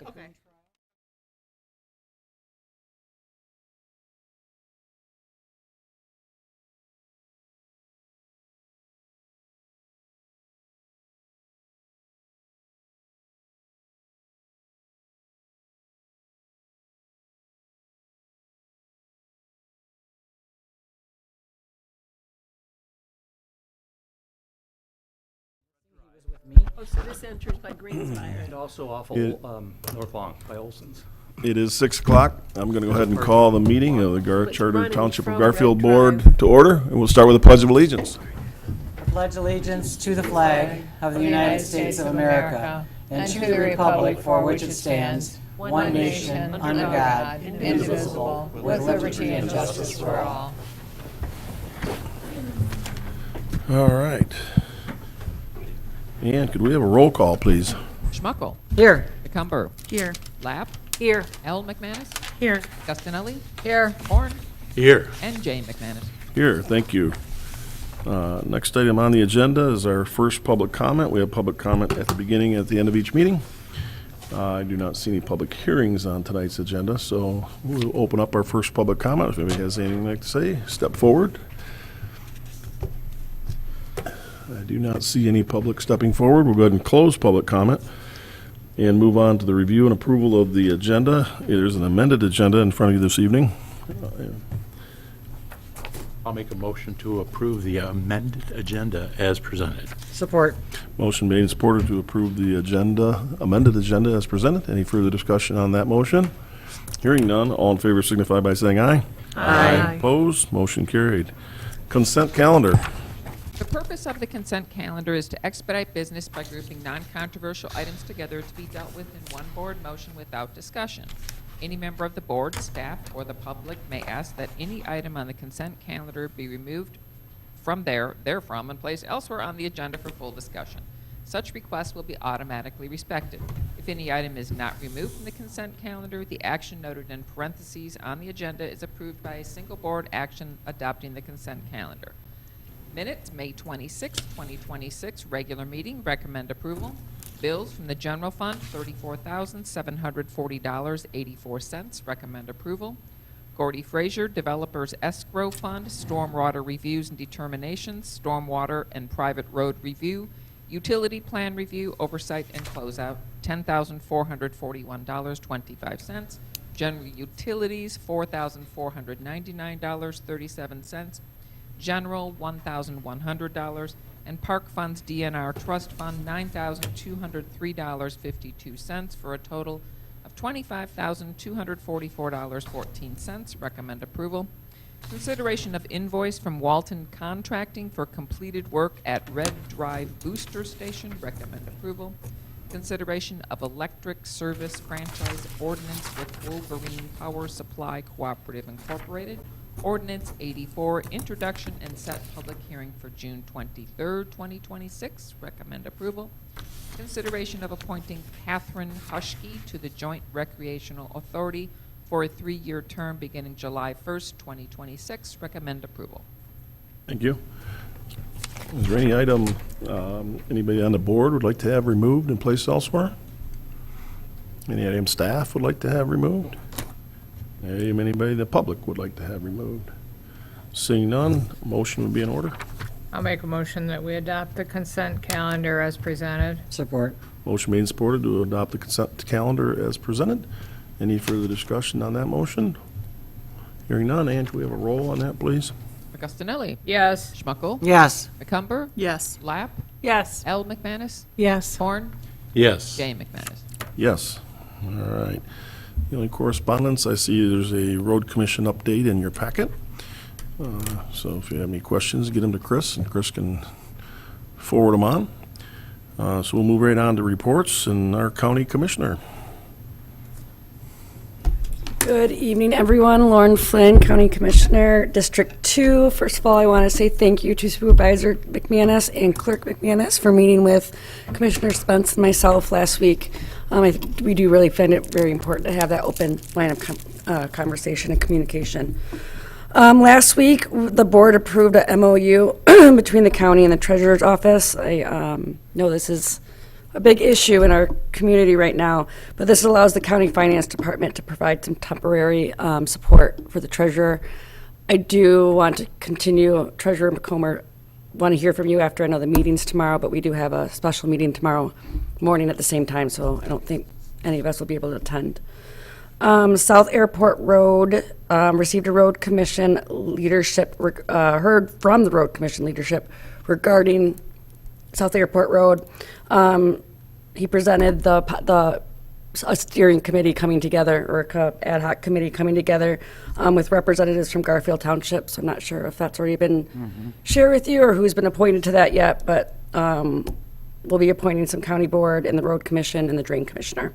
Okay. Oh, so this enters by Greenspire. And also off of North Long by Olson's. It is 6 o'clock. I'm going to go ahead and call the meeting of the Charter running Township of from Garfield Red Board Drive. to order, and we'll start with a pledge of allegiance. I pledge allegiance to the flag of the United States of America and to the republic for which it stands, one nation, under God, indivisible, with liberty and justice for all. All right. And could we have a roll call, please? Schmuckel. Here. McCumber. Here. Lapp. Here. L. McManus. Here. Gustinelli. Here. Horn. Here. And J. McManus. Here, thank you. Next item on the agenda is our first public comment. We have public comment at the beginning and at the end of each meeting. I do not see any public hearings on tonight's agenda, so we'll open up our first public comment. If anybody has anything they'd like to say, step forward. I do not see any public stepping forward. We'll go ahead and close public comment and move on to the review and approval of the agenda. There's an amended agenda in front of you this evening. I'll make a motion to approve the amended agenda as presented. Support. Motion made and supported to approve the agenda, amended agenda as presented. Any further discussion on that motion? Hearing none, all in favor signify by saying aye. Aye. Opposed? Motion carried. Consent calendar. The purpose of the consent calendar is to expedite business by grouping non-controversial items together to be dealt with in one board motion without discussion. Any member of the board, staff, or the public may ask that any item on the consent calendar be removed from therefrom and placed elsewhere on the agenda for full discussion. Such requests will be automatically respected. If any item is not removed from the consent calendar, the action noted in parentheses on the agenda is approved by a single board action adopting the consent calendar. Minutes, May 26, 2026, regular meeting, recommend approval. Bills from the general fund, $34,740.84, recommend approval. Gordy Frazier, Developers Escrow Fund, Stormwater Reviews and Determinations, Stormwater and Private Road Review, Utility Plan Review, Oversight and Closeout, $10,441.25. General Utilities, $4,499.37. General, $1,100, and Park Funds DNR Trust Fund, $9,203.52, for a total of $25,244.14. Recommend approval. Consideration of invoice from Walton Contracting for completed work at Red Drive Booster Station. Recommend approval. Consideration of electric service franchise ordinance with Wolverine Power Supply Cooperative Incorporated. Ordinance 84, introduction and set public hearing for June 23rd, 2026. Recommend approval. Consideration of appointing Catherine Hushke to the Joint Recreational Authority for a 3-year term beginning July 1st, 2026. Recommend approval. Thank you. Is there any item anybody on the board would like to have removed and placed elsewhere? Any item staff would like to have removed? Anybody in the public would like to have removed? Seeing none, motion would be in order. I'll make a motion that we adopt the consent calendar as presented. Support. Motion made and supported to adopt the consent calendar as presented. Any further discussion on that motion? Hearing none, Ann, can we have a roll on that, please? Gustinelli. Yes. Schmuckel. Yes. McCumber. Yes. Lapp. Yes. L. McManus. Yes. Horn. Yes. J. McManus. Yes. All right. The only correspondence, I see there's a road commission update in your packet. So if you have any questions, get them to Chris, and Chris can forward them on. So we'll move right on to reports and our county commissioner. Good evening, everyone. Lauren Flynn, County Commissioner, District 2. First of all, I want to say thank you to Supervisor McManus and Clerk McManus for meeting with Commissioner Spence and myself last week. We do really find it very important to have that open line of conversation and communication. Last week, the board approved a MOU between the county and the Treasurer's Office. I know this is a big issue in our community right now, but this allows the county finance department to provide some temporary support for the treasurer. I do want to continue, Treasurer McComber, want to hear from you after I know the meeting's tomorrow, but we do have a special meeting tomorrow morning at the same time, so I don't think any of us will be able to attend. South Airport Road received a road commission leadership, heard from the road commission leadership regarding South Airport Road. He presented a steering committee coming together, or a ad hoc committee coming together with representatives from Garfield Township. So I'm not sure if that's already been shared with you or who's been appointed to that yet, but we'll be appointing some county board and the road commission and the drain commissioner.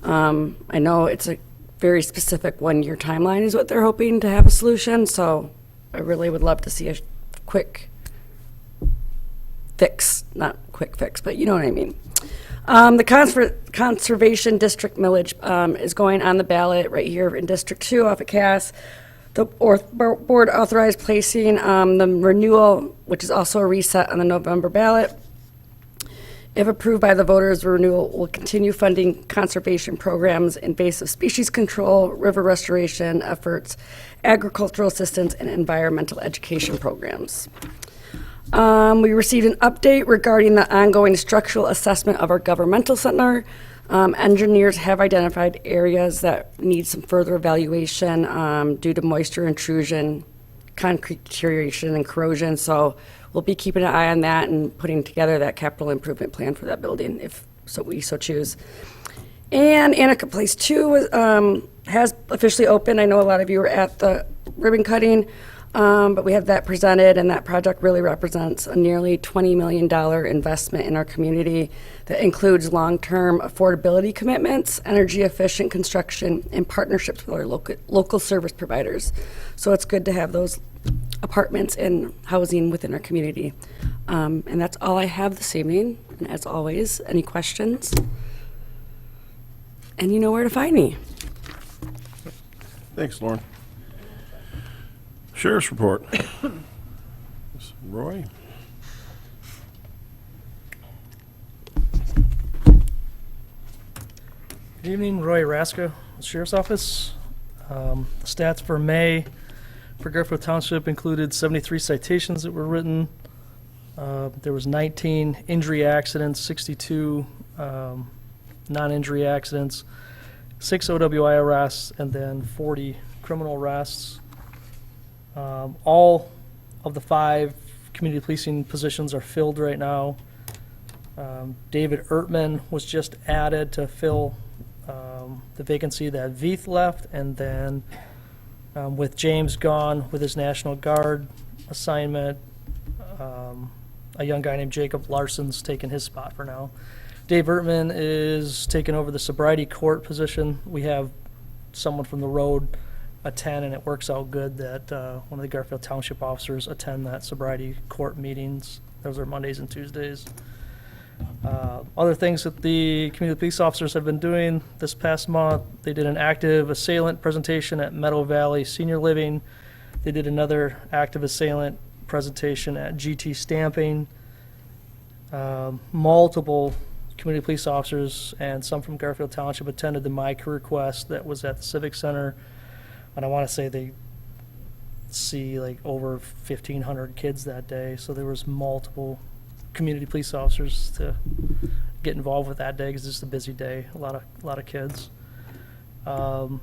I know it's a very specific one-year timeline is what they're hoping to have a solution, so I really would love to see a quick fix, not quick fix, but you know what I mean. The Conservation District millage is going on the ballot right here in District 2 off of Cass. The board authorized placing the renewal, which is also a reset on the November ballot. If approved by the voters, the renewal will continue funding conservation programs, invasive species control, river restoration efforts, agricultural assistance, and environmental education programs. We received an update regarding the ongoing structural assessment of our governmental center. Engineers have identified areas that need some further evaluation due to moisture intrusion, concrete deterioration, and corrosion. So we'll be keeping an eye on that and putting together that capital improvement plan for that building if we so choose. And Annika Place 2 has officially opened. I know a lot of you were at the ribbon cutting. But we have that presented, and that project really represents a nearly $20 million investment in our community that includes long-term affordability commitments, energy-efficient construction, and partnerships with our local service providers. So it's good to have those apartments and housing within our community. And that's all I have this evening. And as always, any questions? And you know where to find me. Thanks, Lauren. Sheriff's report. Roy? Good evening, Roy Raska, Sheriff's Office. Stats for May for Garfield Township included 73 citations that were written. There was 19 injury accidents, 62 non-injury accidents, 6 OWI arrests, and then 40 criminal arrests. All of the 5 community policing positions are filled right now. David Ertman was just added to fill the vacancy that Veith left, and then with James gone with his National Guard assignment, a young guy named Jacob Larson's taken his spot for now. Dave Ertman is taking over the sobriety court position. We have someone from the road attend, and it works out good that one of the Garfield Township officers attend that sobriety court meetings. Those are Mondays and Tuesdays. Other things that the community police officers have been doing this past month, they did an active assailant presentation at Meadow Valley Senior Living. They did another active assailant presentation at GT Stamping. Multiple community police officers and some from Garfield Township attended the My Career Quest that was at the Civic Center. And I want to say they see like over 1,500 kids that day. So there was multiple community police officers to get involved with that day because it's just a busy day. A lot of kids. The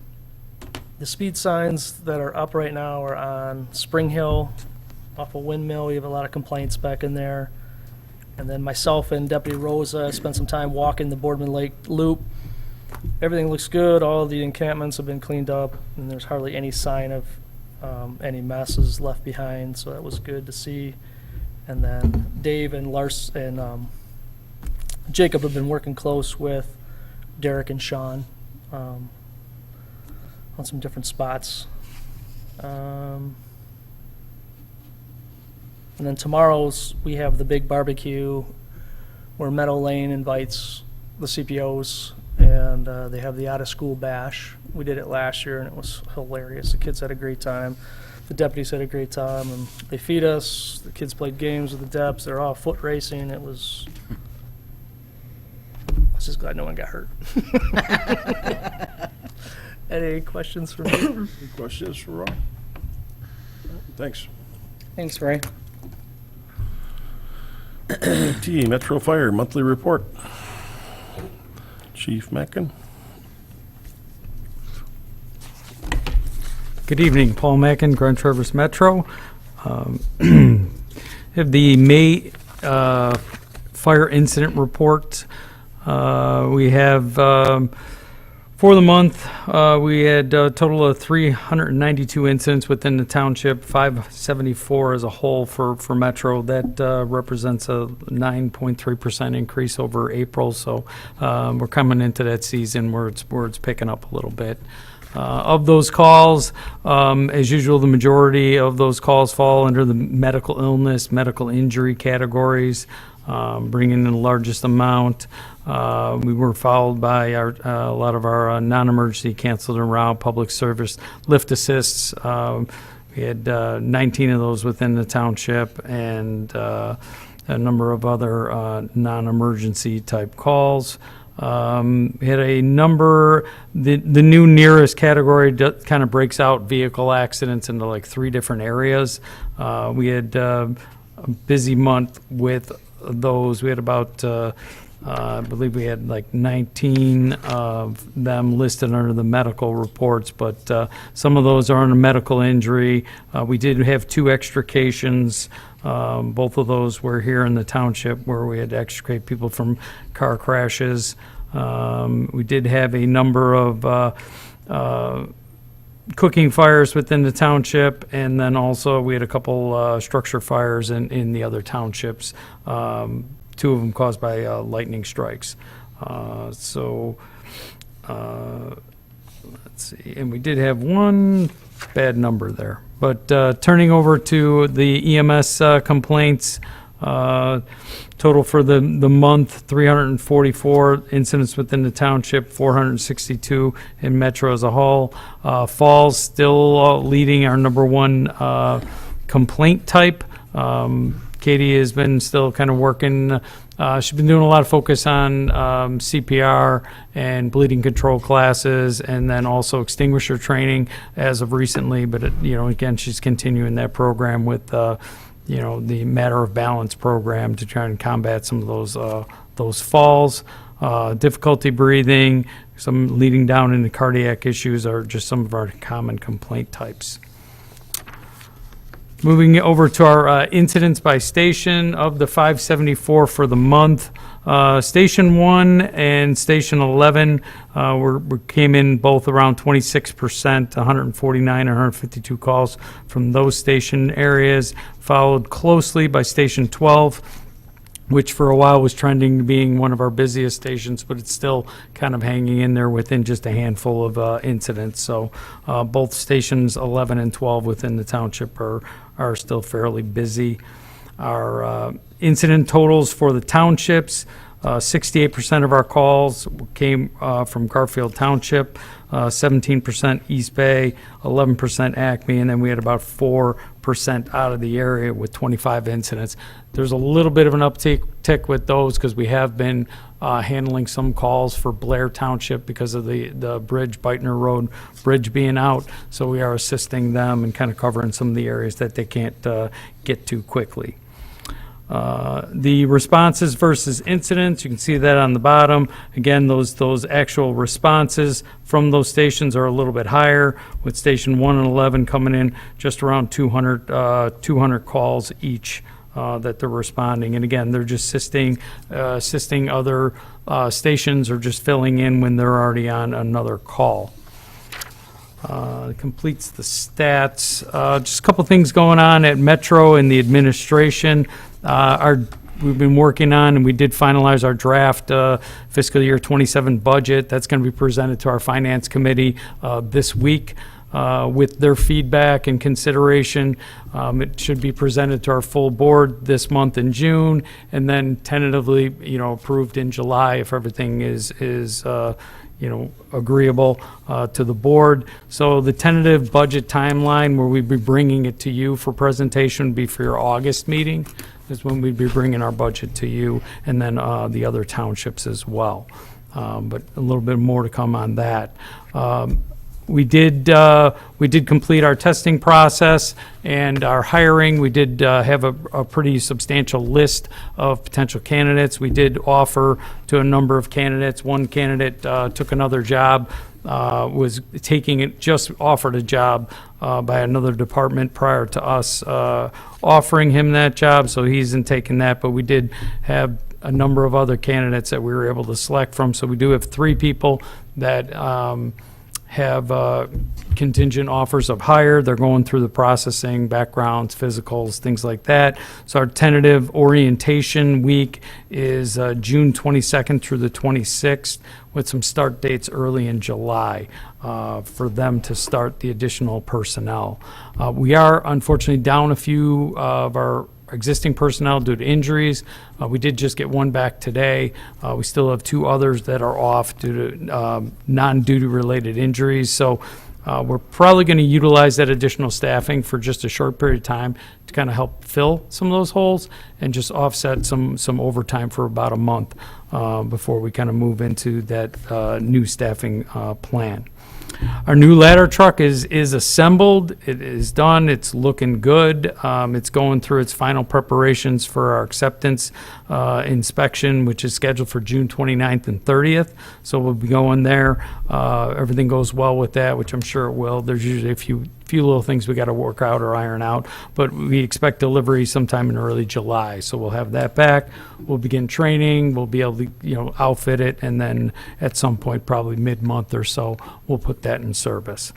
speed signs that are up right now are on Spring Hill, off of Windmill. We have a lot of complaints back in there. And then myself and Deputy Rosa spent some time walking the Boardman Lake Loop. Everything looks good. All of the encampments have been cleaned up, and there's hardly any sign of any messes left behind, so that was good to see. And then Dave and Lars and Jacob have been working close with Derek and Sean on some different spots. And then tomorrow's, we have the big barbecue where Meadow Lane invites the CPOs, and they have the out-of-school bash. We did it last year, and it was hilarious. The kids had a great time. The deputies had a great time, and they feed us. The kids played games with the deps. They're all foot racing. It was just glad no one got hurt. Any questions for me? Any questions for Rob? Thanks. Thanks, Ray. T, Metro Fire Monthly Report. Chief Mackin. Good evening, Paul Mackin, Grand Traverse Metro. Have the May fire incident report. We have, for the month, we had a total of 392 incidents within the township, 574 as a whole for Metro. That represents a 9.3% increase over April, so we're coming into that season where it's picking up a little bit. Of those calls, as usual, the majority of those calls fall under the medical illness, medical injury categories, bringing in the largest amount. We were followed by a lot of our non-emergency canceled and route public service lift assists. We had 19 of those within the township and a number of other non-emergency type calls. We had a number, the new nearest category kind of breaks out vehicle accidents into like 3 different areas. We had a busy month with those. We had about, I believe we had like 19 of them listed under the medical reports, but some of those are under medical injury. We did have 2 extrications. Both of those were here in the township where we had to extricate people from car crashes. We did have a number of cooking fires within the township, and then also we had a couple structure fires in the other townships, 2 of them caused by lightning strikes. Let's see, and we did have 1 bad number there. But turning over to the EMS complaints, total for the month, 344 incidents within the township, 462 in Metro as a whole. Falls still leading our number 1 complaint type. Katie has been still kind of working. She's been doing a lot of focus on CPR and bleeding control classes, and then also extinguisher training as of recently. But again, she's continuing that program with the Matter of Balance program to try and combat some of those falls. Difficulty breathing, some leading down into cardiac issues are just some of our common complaint types. Moving over to our incidents by station, of the 574 for the month, Station 1 and Station 11 came in both around 26%, 149 and 152 calls from those station areas, followed closely by Station 12, which for a while was trending to being one of our busiest stations, but it's still kind of hanging in there within just a handful of incidents. So both stations 11 and 12 within the township are still fairly busy. Our incident totals for the townships, 68% of our calls came from Garfield Township, 17% East Bay, 11% Acme, and then we had about 4% out of the area with 25 incidents. There's a little bit of an uptick with those because we have been handling some calls for Blair Township because of the bridge, Beitner Road bridge being out. So we are assisting them and kind of covering some of the areas that they can't get to quickly. The responses versus incidents, you can see that on the bottom. Again, those actual responses from those stations are a little bit higher, with Station 1 and 11 coming in just around 200 calls each that they're responding. And again, they're just assisting other stations or just filling in when they're already on another call. Completes the stats. Just a couple things going on at Metro in the administration. We've been working on, and we did finalize our draft fiscal year 27 budget. That's going to be presented to our finance committee this week with their feedback and consideration. It should be presented to our full board this month in June, and then tentatively, approved in July if everything is agreeable to the board. So the tentative budget timeline where we'd be bringing it to you for presentation would be for your August meeting, is when we'd be bringing our budget to you, and then the other townships as well. but a little bit more to come on that. We did complete our testing process and our hiring. We did have a pretty substantial list of potential candidates. We did offer to a number of candidates. One candidate took another job, was taking it, just offered a job by another department prior to us offering him that job, so he isn't taking that. But we did have a number of other candidates that we were able to select from. So we do have 3 people that have contingent offers of hire. They're going through the processing, backgrounds, physicals, things like that. So our tentative orientation week is June 22nd through the 26th, with some start dates early in July for them to start the additional personnel. We are unfortunately down a few of our existing personnel due to injuries. We did just get one back today. We still have 2 others that are off due to non-duty related injuries. So we're probably going to utilize that additional staffing for just a short period of time to kind of help fill some of those holes and just offset some overtime for about a month before we kind of move into that new staffing plan. Our new ladder truck is assembled. It is done. It's looking good. It's going through its final preparations for our acceptance inspection, which is scheduled for June 29th and 30th. So we'll be going there. Everything goes well with that, which I'm sure it will. There's usually a few little things we got to work out or iron out, but we expect delivery sometime in early July. So we'll have that back. We'll begin training. We'll be able to, outfit it, and then at some point, probably mid-month or so, we'll put that in service.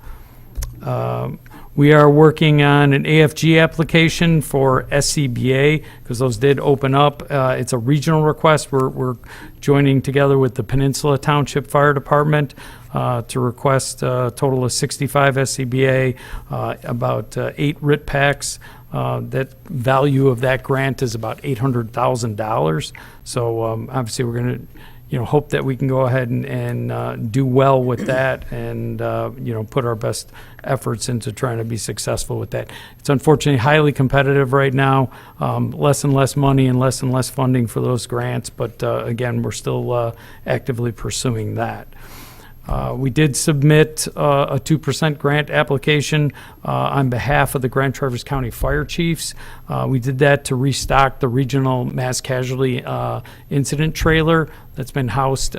We are working on an AFG application for SCBA because those did open up. It's a regional request. We're joining together with the Peninsula Township Fire Department to request a total of 65 SCBA, about 8 RIT packs. That value of that grant is about $800,000. So obviously we're going to hope that we can go ahead and do well with that and, put our best efforts into trying to be successful with that. It's unfortunately highly competitive right now, less and less money and less funding for those grants, but again, we're still actively pursuing that. We did submit a 2% grant application on behalf of the Grand Traverse County Fire Chiefs. We did that to restock the regional mass casualty incident trailer that's been housed.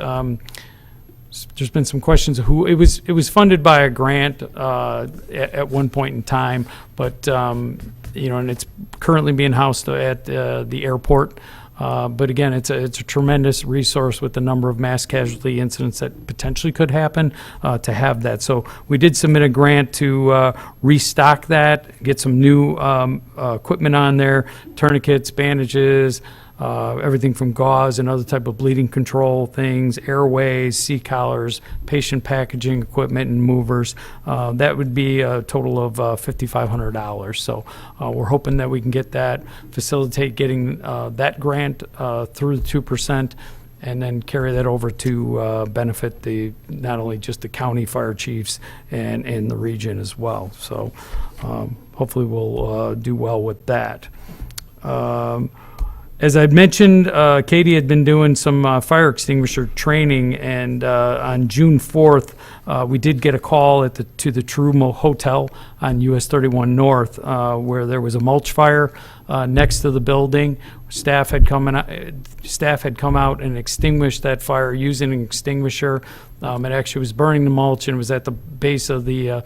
There's been some questions of who it was funded by a grant at one point in time, but and it's currently being housed at the airport. But again, it's a tremendous resource with the number of mass casualty incidents that potentially could happen to have that. So we did submit a grant to restock that, get some new equipment on there, tourniquets, bandages, everything from gauze and other type of bleeding control things, airways, C-collars, patient packaging equipment, and movers. That would be a total of $5,500. So we're hoping that we can get that, facilitate getting that grant through the 2%, and then carry that over to benefit not only just the county fire chiefs and the region as well. So hopefully we'll do well with that. As I'd mentioned, Katie had been doing some fire extinguisher training, and on June 4th, we did get a call to the True Hotel on US 31 North, where there was a mulch fire next to the building. Staff had come out and extinguished that fire using an extinguisher. It actually was burning the mulch and was at the base of the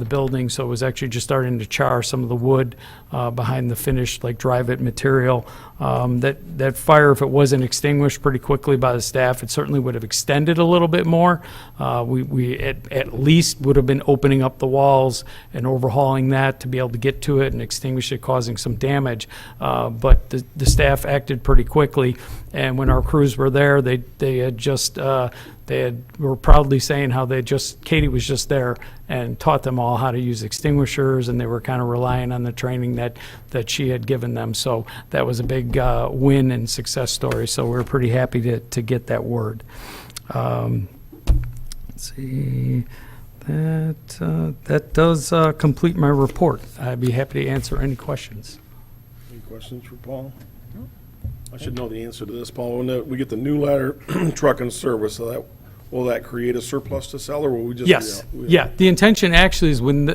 building, so it was actually just starting to char some of the wood behind the finished drive-it material. That fire, if it wasn't extinguished pretty quickly by the staff, it certainly would have extended a little bit more. We at least would have been opening up the walls and overhauling that to be able to get to it and extinguish it, causing some damage. But the staff acted pretty quickly, and when our crews were there, they were proudly saying how Katie was just there and taught them all how to use extinguishers, and they were kind of relying on the training that she had given them. So that was a big win and success story. So we're pretty happy to get that word. Let's see. That does complete my report. I'd be happy to answer any questions. Any questions for Paul? I should know the answer to this, Paul. When we get the new ladder truck in service, will that create a surplus to sell, or will we just? Yes, yeah. The intention actually is when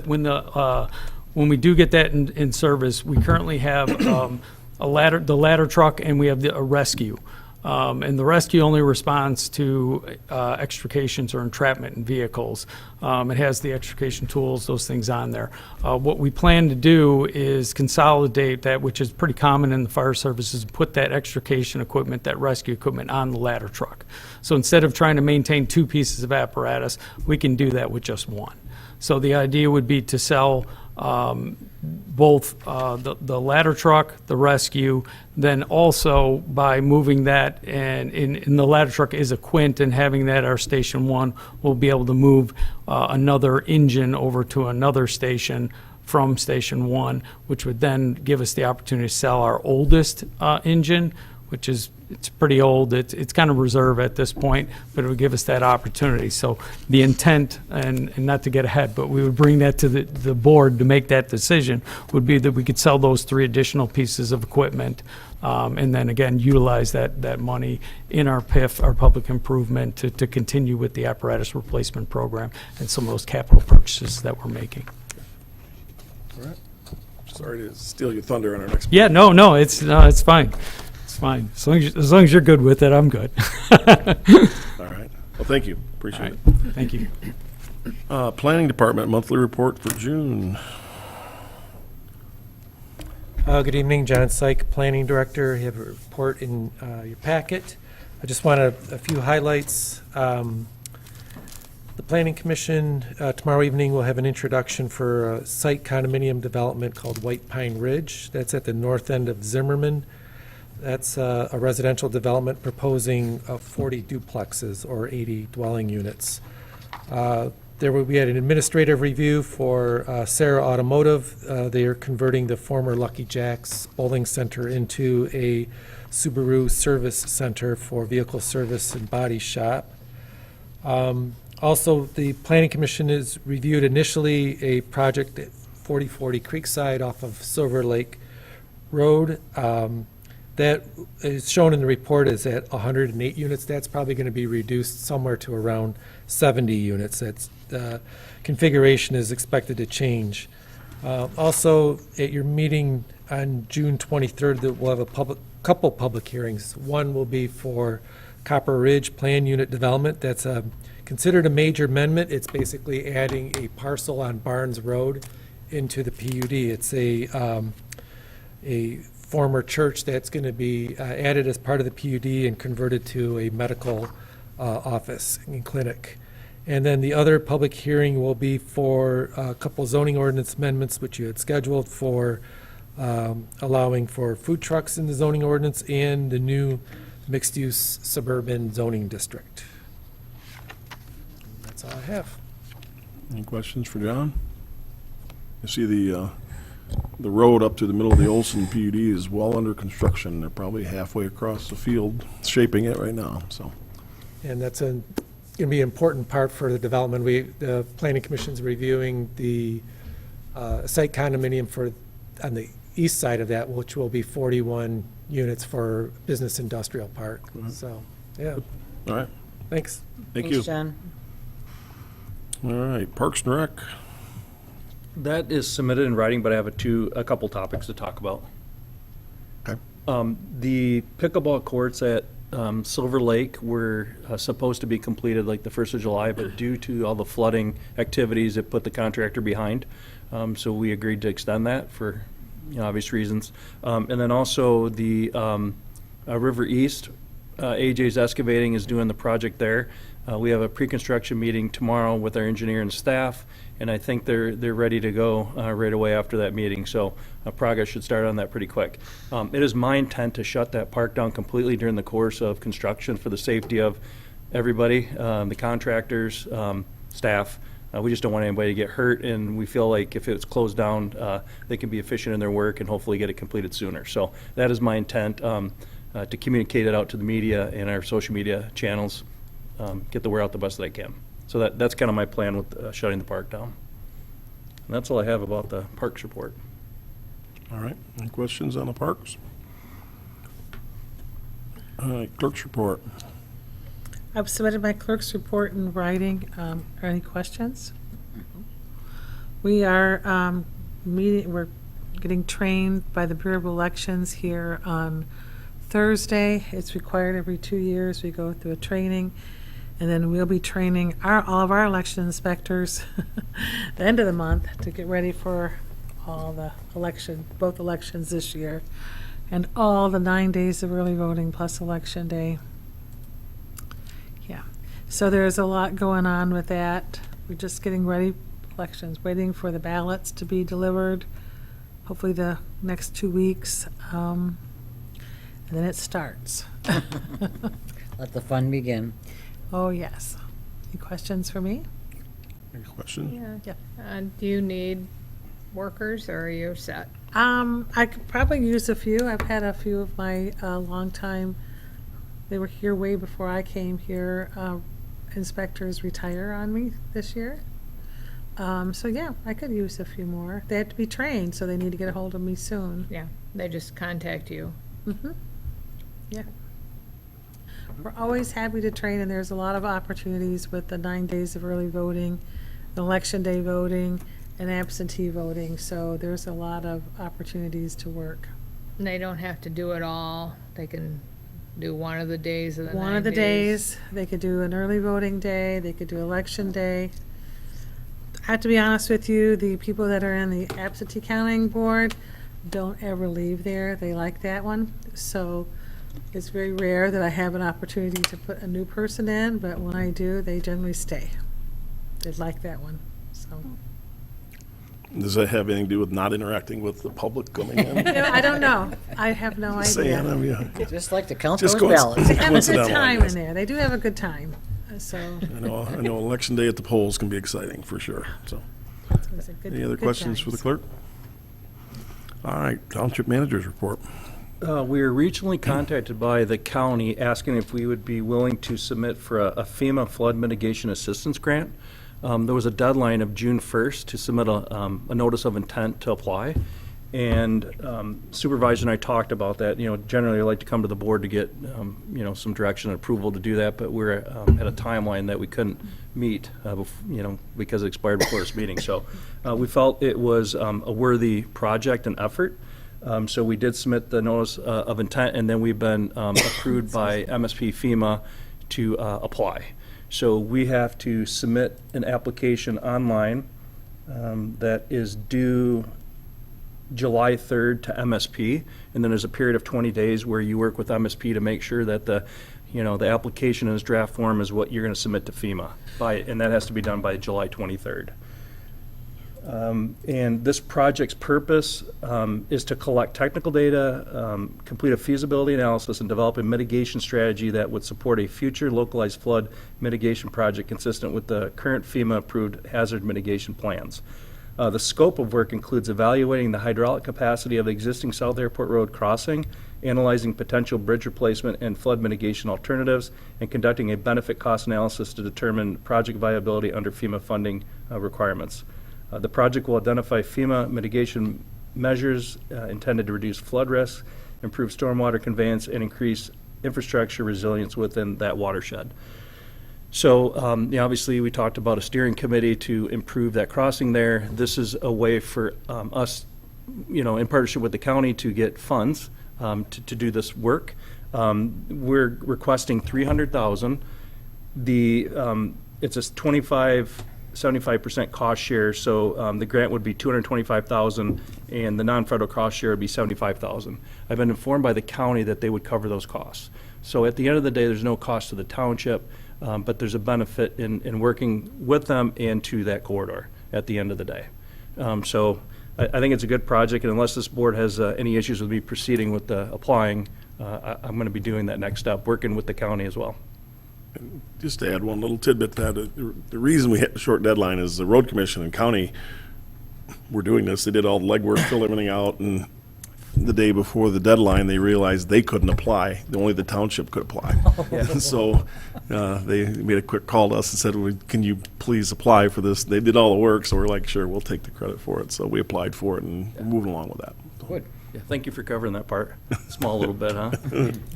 we do get that in service, we currently have the ladder truck, and we have a rescue. And the rescue only responds to extrications or entrapment in vehicles. It has the extrication tools, those things on there. What we plan to do is consolidate that, which is pretty common in the fire services, and put that extrication equipment, that rescue equipment, on the ladder truck. So instead of trying to maintain two pieces of apparatus, we can do that with just one. So the idea would be to sell both the ladder truck, the rescue, then also by moving that, and in the ladder truck is a Quint, and having that at our Station 1, we'll be able to move another engine over to another station from Station 1, which would then give us the opportunity to sell our oldest engine, which is, it's pretty old. It's kind of reserve at this point, but it would give us that opportunity. So the intent, and not to get ahead, but we would bring that to the board to make that decision, would be that we could sell those 3 additional pieces of equipment, and then again, utilize that money in our PIF, our public improvement, to continue with the apparatus replacement program and some of those capital purchases that we're making. All right. Sorry to steal your thunder on our next. Yeah, no, it's fine. Fine. As long as you're good with it, I'm good. All right. Well, thank you. Appreciate it. Thank you. Planning Department monthly report for June. Good evening, John Syke, Planning Director. You have a report in your packet. I just want a few highlights. The Planning Commission tomorrow evening will have an introduction for a site condominium development called White Pine Ridge. That's at the north end of Zimmerman. That's a residential development proposing 40 duplexes or 80 dwelling units. There will be an administrative review for Sarah Automotive. They are converting the former Lucky Jack's Bowling Center into a Subaru service center for vehicle service and body shop. Also, the Planning Commission has reviewed initially a project at 4040 Creekside off of Silver Lake Road. That is shown in the report is at 108 units. That's probably going to be reduced somewhere to around 70 units. That's configuration is expected to change. Also, at your meeting on June 23rd, that we'll have a couple public hearings. One will be for Copper Ridge Plan Unit Development. That's considered a major amendment. It's basically adding a parcel on Barnes Road into the PUD. It's a former church that's going to be added as part of the PUD and converted to a medical office and clinic. And then the other public hearing will be for a couple zoning ordinance amendments, which you had scheduled for allowing for food trucks in the zoning ordinance and the new mixed-use suburban zoning district. That's all I have. Any questions for John? You see the road up to the middle of the Olson PUD is well under construction. They're probably halfway across the field shaping it right now, so. And that's going to be an important part for the development. The Planning Commission's reviewing the site condominium on the east side of that, which will be 41 units for business industrial park. So, yeah. All right. Thanks. Thank Thanks, you. Jen. All right, Parks and Rec. That is submitted in writing, but I have a couple topics to talk about. Okay. The pickleball courts at Silver Lake were supposed to be completed like the 1st of July, but due to all the flooding activities, it put the contractor behind. So we agreed to extend that for obvious reasons. And then also the River East, AJ's Excavating is doing the project there. We have a pre-construction meeting tomorrow with our engineer and staff, and I think they're ready to go right away after that meeting. So progress should start on that pretty quick. It is my intent to shut that park down completely during the course of construction for the safety of everybody, the contractors, staff. We just don't want anybody to get hurt, and we feel like if it's closed down, they can be efficient in their work and hopefully get it completed sooner. So that is my intent, to communicate it out to the media and our social media channels. Get the word out the best that I can. So that's kind of my plan with shutting the park down. And that's all I have about the parks report. All right, any questions on the parks? All right, clerk's report. I've submitted my clerk's report in writing. Are any questions? We are we're getting trained by the Bureau of Elections here on Thursday. It's required every 2 years. We go through a training, and then we'll be training all of our election inspectors the end of the month to get ready for all the both elections this year, and all the 9 days of early voting plus Election Day. Yeah, so there's a lot going on with that. We're just getting ready for elections, waiting for the ballots to be delivered, hopefully the next 2 weeks, and then it starts. Let the fun begin. Oh, yes. Any questions for me? Any questions? Yeah. Do you need workers, or are you set? I could probably use a few. I've had a few of my longtime, they were here way before I came here, inspectors retire on me this year. So yeah, I could use a few more. They have to be trained, so they need to get a hold of me soon. Yeah, they just contact you. Mm-hmm. Yeah. We're always happy to train, and there's a lot of opportunities with the 9 days of early voting, Election Day voting, and absentee voting, so there's a lot of opportunities to work. And they don't have to do it all. They can do one of the days of the 9 days. One of the days, they could do an early voting day, they could do Election Day. I have to be honest with you, the people that are in the absentee counting board don't ever leave there. They like that one. So it's very rare that I have an opportunity to put a new person in, but when I do, they generally stay. They like that one, so. Does that have anything to do with not interacting with the public coming in? I don't know. I have no Saying, idea. I mean, Just like to count Just those ballots. They have a good coincidental, I time in guess. there. They do have a good time, so. I know election day at the polls can be exciting, for sure, so. It's a good- Any other good questions for the times. clerk? All right, Township Manager's report. We were regionally contacted by the county asking if we would be willing to submit for a FEMA flood mitigation assistance grant. There was a deadline of June 1st to submit a notice of intent to apply. And Supervisor and I talked about that. Generally I like to come to the board to get, some direction and approval to do that, but we're at a timeline that we couldn't meet, because it expired before this meeting. So we felt it was a worthy project and effort. So we did submit the notice of intent, and then we've been approved by MSP FEMA to apply. So we have to submit an application online that is due July 3rd to MSP, and then there's a period of 20 days where you work with MSP to make sure that the application in its draft form is what you're going to submit to FEMA and that has to be done by July 23rd. And this project's purpose is to collect technical data, complete a feasibility analysis, and develop a mitigation strategy that would support a future localized flood mitigation project consistent with the current FEMA-approved hazard mitigation plans. The scope of work includes evaluating the hydraulic capacity of the existing South Airport Road crossing, analyzing potential bridge replacement and flood mitigation alternatives, and conducting a benefit cost analysis to determine project viability under FEMA funding requirements. The project will identify FEMA mitigation measures intended to reduce flood risk, improve stormwater conveyance, and increase infrastructure resilience within that watershed. So obviously we talked about a steering committee to improve that crossing there. This is a way for us, in partnership with the county, to get funds to do this work. We're requesting $300,000. It's a 75% cost share, so the grant would be $225,000, and the non-federal cost share would be $75,000. I've been informed by the county that they would cover those costs. So at the end of the day, there's no cost to the township, but there's a benefit in working with them and to that corridor at the end of the day. So I think it's a good project, and unless this board has any issues with me proceeding with applying, I'm going to be doing that next step, working with the county as well. Just to add one little tidbit, that the reason we had a short deadline is the road commission and county were doing this. They did all the legwork, filled everything out, and the day before the deadline, they realized they couldn't apply. Only the township could apply. And so they made a quick call to us and said, can you please apply for this? They did all the work, so we're like, sure, we'll take the credit for it. So we applied for it, and we're moving along with that. Good. Yeah, thank you for covering that part. Small little bit, huh?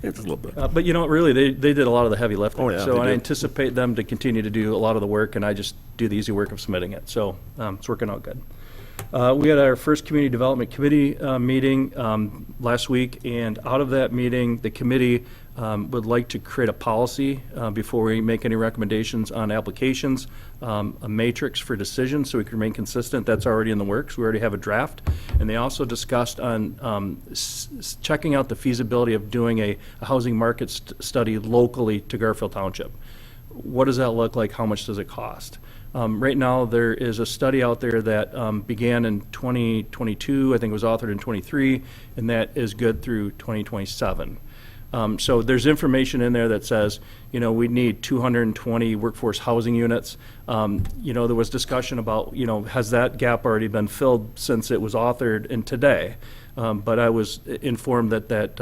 It's a little bit. But you know, really, they did a lot of the heavy lifting. Oh, yeah, So they I did. anticipate them to continue to do a lot of the work, and I just do the easy work of submitting it. So it's working out good. We had our first Community Development Committee meeting last week, and out of that meeting, the committee would like to create a policy before we make any recommendations on applications, a matrix for decisions so we can remain consistent. That's already in the works. We already have a draft. And they also discussed on checking out the feasibility of doing a housing market study locally to Garfield Township. What does that look like? How much does it cost? Right now, there is a study out there that began in 2022, I think it was authored in 23, and that is good through 2027. So there's information in there that says, you know, we need 220 workforce housing units. You know, there was discussion about, you know, has that gap already been filled since it was authored in today? But I was informed that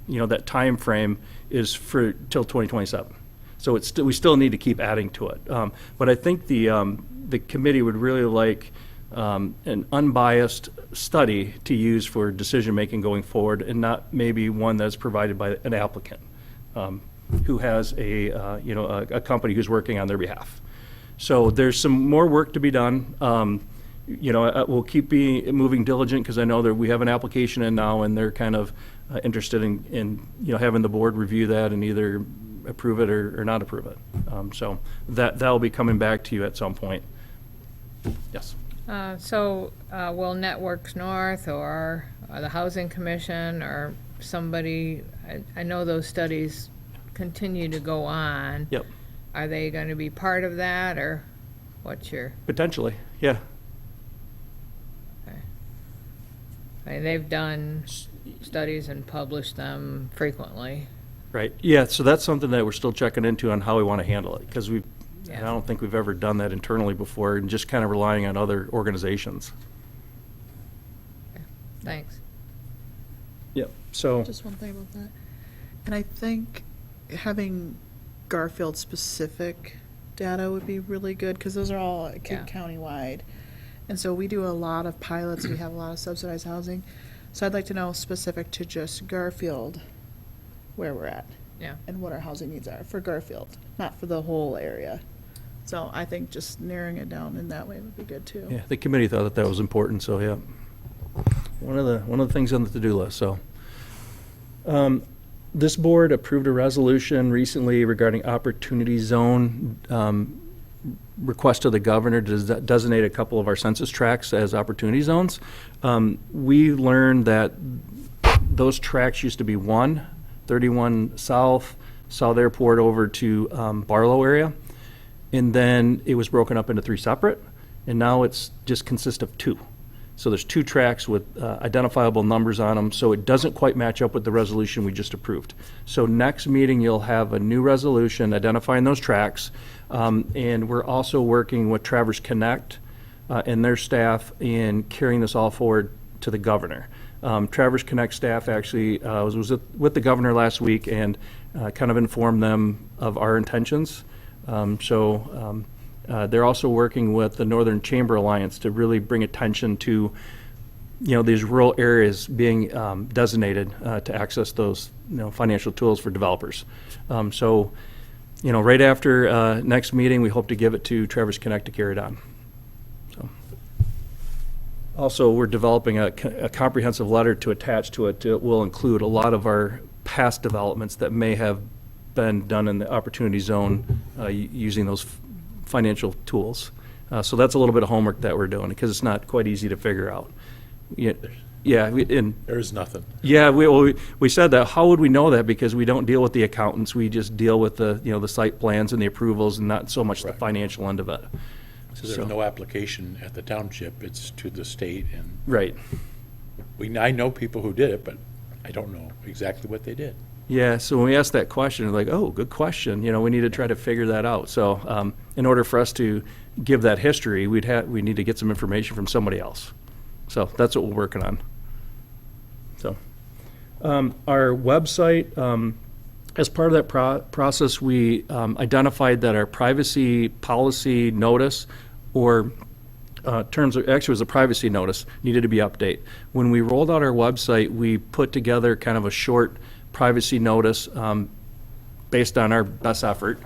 you know, that time frame is for till 2027. So it's we still need to keep adding to it. But I think the committee would really like an unbiased study to use for decision-making going forward, and not maybe one that's provided by an applicant who has a, you know, a company who's working on their behalf. So there's some more work to be done. You know, we'll keep moving diligent, because I know that we have an application in now, and they're kind of interested in, you know, having the board review that and either approve it or not approve it. So that'll be coming back to you at some point. Yes. So will Networks North or the Housing Commission or somebody, I know those studies continue to go on. Yep. Are they going to be part of that, or what's your, Potentially, yeah. I mean, they've done studies and published them frequently. Right. Yeah, so that's something that we're still checking into on how we want to handle it, because I Yeah. don't think we've ever done that internally before, and just kind of relying on other organizations. Thanks. Yep. So, Just one thing about that. And I think having Garfield-specific data would be really good, because those are all Yeah. countywide. And so we do a lot of pilots, we have a lot of subsidized housing. So I'd like to know specific to just Garfield, where we're at. Yeah. And what our housing needs are for Garfield, not for the whole area. So I think just narrowing it down in that way would be good too. yeah, the committee thought that was important, so yeah. One of the things on the to-do list, so. This board approved a resolution recently regarding opportunity zone, request to the governor to designate a couple of our census tracts as opportunity zones. We learned that those tracts used to be 31 South, South Airport over to Barlow area, and then it was broken up into 3 separate, and now it's just consists of 2. So there's 2 tracks with identifiable numbers on them, so it doesn't quite match up with the resolution we just approved. So next meeting, you'll have a new resolution identifying those tracks, and we're also working with Traverse Connect and their staff in carrying this all forward to the governor. Traverse Connect staff actually was with the governor last week and kind of informed them of our intentions. They're also working with the Northern Chamber Alliance to really bring attention to, you know, these rural areas being designated to access those, you know, financial tools for developers. You know, right after next meeting, we hope to give it to Traverse Connect to carry it on. So. Also, we're developing a comprehensive letter to attach to it. It will include a lot of our past developments that may have been done in the opportunity zone using those financial tools. So that's a little bit of homework that we're doing, because it's not quite easy to figure out. There's nothing. Yeah, we said that. How would we know that? Because we don't deal with the accountants. We just deal with the, you know, the site plans and the approvals, and not so much the financial end of it. So there's no application at the township, it's to the state, and Right. I know people who did it, but I don't know exactly what they did. Yeah, so when we asked that question, we're like, oh, good question. You know, we need to try to figure that out. So in order for us to give that history, we need to get some information from somebody else. So that's what we're working on. So our website, as part of that process, we identified that our privacy policy notice or terms of, actually it was a privacy notice, needed to be updated. When we rolled out our website, we put together kind of a short privacy notice based on our best effort.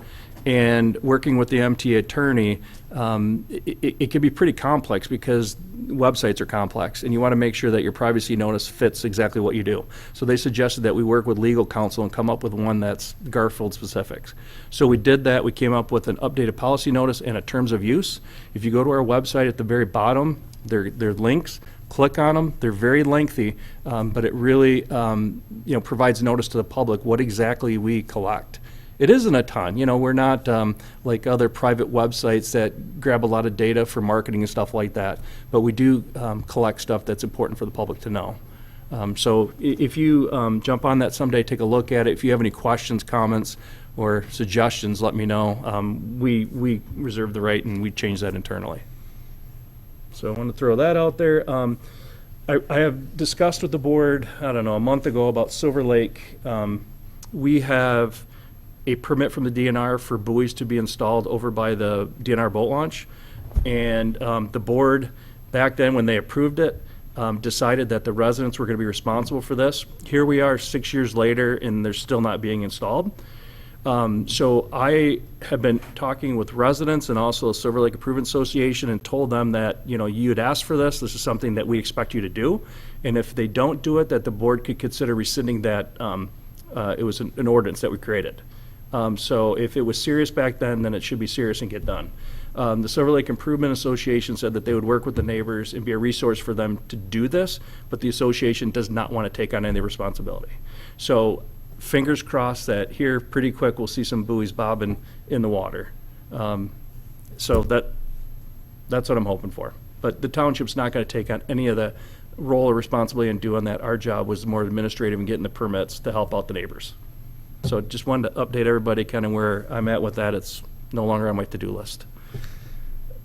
And working with the MTA attorney, it can be pretty complex because websites are complex, and you want to make sure that your privacy notice fits exactly what you do. So they suggested that we work with legal counsel and come up with one that's Garfield specifics. So we did that. We came up with an updated policy notice and a terms of use. If you go to our website at the very bottom, they're links. Click on them. They're very lengthy, but it really provides notice to the public what exactly we collect. It isn't a ton. We're not like other private websites that grab a lot of data for marketing and stuff like that. But we do collect stuff that's important for the public to know. So if you jump on that someday, take a look at it. If you have any questions, comments, or suggestions, let me know. We reserve the right, and we change that internally. So I want to throw that out there. I have discussed with the board, I don't know, a month ago about Silver Lake. We have a permit from the DNR for buoys to be installed over by the DNR boat launch. And the board, back then when they approved it, decided that the residents were going to be responsible for this. Here we are 6 years later, and they're still not being installed. So I have been talking with residents and also the Silver Lake Improvement Association and told them that, you had asked for this. This is something that we expect you to do. And if they don't do it, that the board could consider rescinding that. It was an ordinance that we created. So if it was serious back then it should be serious and get done. The Silver Lake Improvement Association said that they would work with the neighbors and be a resource for them to do this, but the association does not want to take on any responsibility. So fingers crossed that here pretty quick we'll see some buoys bobbing in the water. So that's what I'm hoping for. But the township's not going to take on any of the role or responsibility in doing that. Our job was more administrative and getting the permits to help out the neighbors. So just wanted to update everybody kind of where I'm at with that. It's no longer on my to-do list.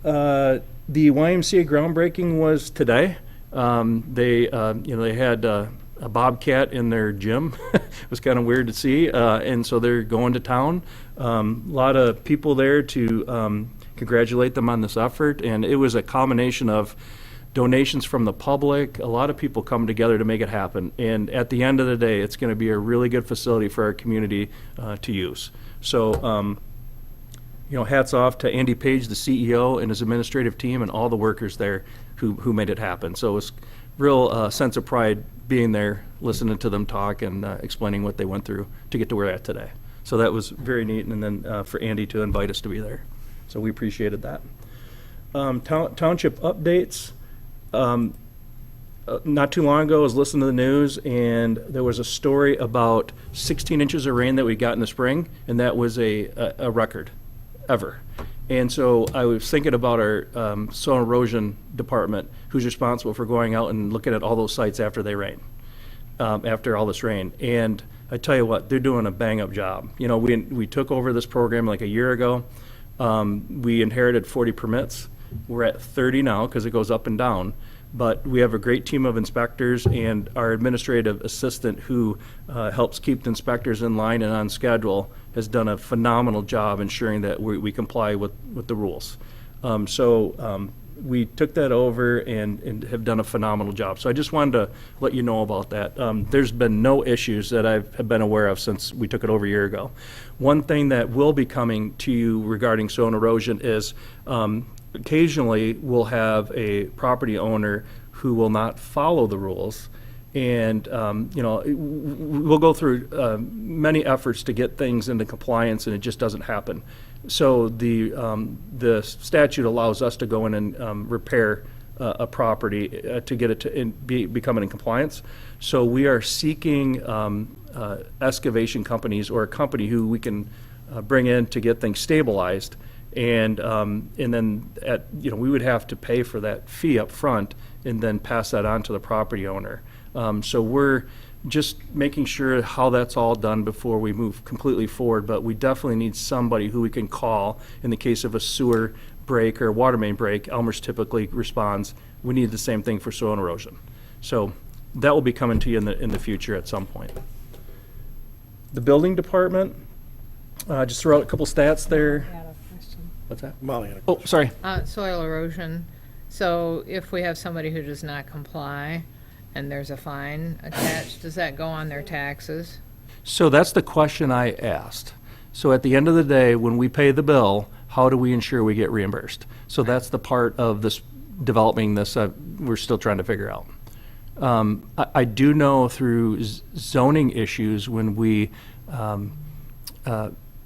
The YMCA groundbreaking was today. They had a bobcat in their gym. It was kind of weird to see. And so they're going to town. A lot of people there to congratulate them on this effort. And it was a combination of donations from the public, a lot of people come together to make it happen. And at the end of the day, it's going to be a really good facility for our community to use. So, hats off to Andy Page, the CEO, and his administrative team, and all the workers there who made it happen. So it was real sense of pride being there, listening to them talk and explaining what they went through to get to where they're at today. So that was very neat, and then for Andy to invite us to be there. So we appreciated that. Township updates. Not too long ago, I was listening to the news, and there was a story about 16 inches of rain that we got in the spring, and that was a record ever. And so I was thinking about our soil erosion department, who's responsible for going out and looking at all those sites after they rain, after all this rain. And I tell you what, they're doing a bang-up job. We took over this program like a year ago. We inherited 40 permits. We're at 30 now because it goes up and down. But we have a great team of inspectors, and our administrative assistant who helps keep the inspectors in line and on schedule has done a phenomenal job ensuring that we comply with the rules. So we took that over and have done a phenomenal job. So I just wanted to let you know about that. There's been no issues that have been aware of since we took it over a year ago. One thing that will be coming to you regarding soil erosion is occasionally we'll have a property owner who will not follow the rules. And, we'll go through many efforts to get things into compliance, and it just doesn't happen. So the statute allows us to go in and repair a property to get it to becoming in compliance. So we are seeking excavation companies or a company who we can bring in to get things stabilized. And then we would have to pay for that fee up front and then pass that on to the property owner. So we're just making sure how that's all done before we move completely forward. But we definitely need somebody who we can call in the case of a sewer break or a water main break. Elmer's typically responds. We need the same thing for soil and erosion. So that will be coming to you in the future at some point. The building department, just throw out a couple stats there. What's that? Molly. Oh, sorry. Soil erosion, So if we have somebody who does not comply and there's a fine attached, does that go on their taxes? So that's the question I asked. So at the end of the day, when we pay the bill, how do we ensure we get reimbursed? So that's the part of this, developing this, we're still trying to figure out. I do know through zoning issues, when we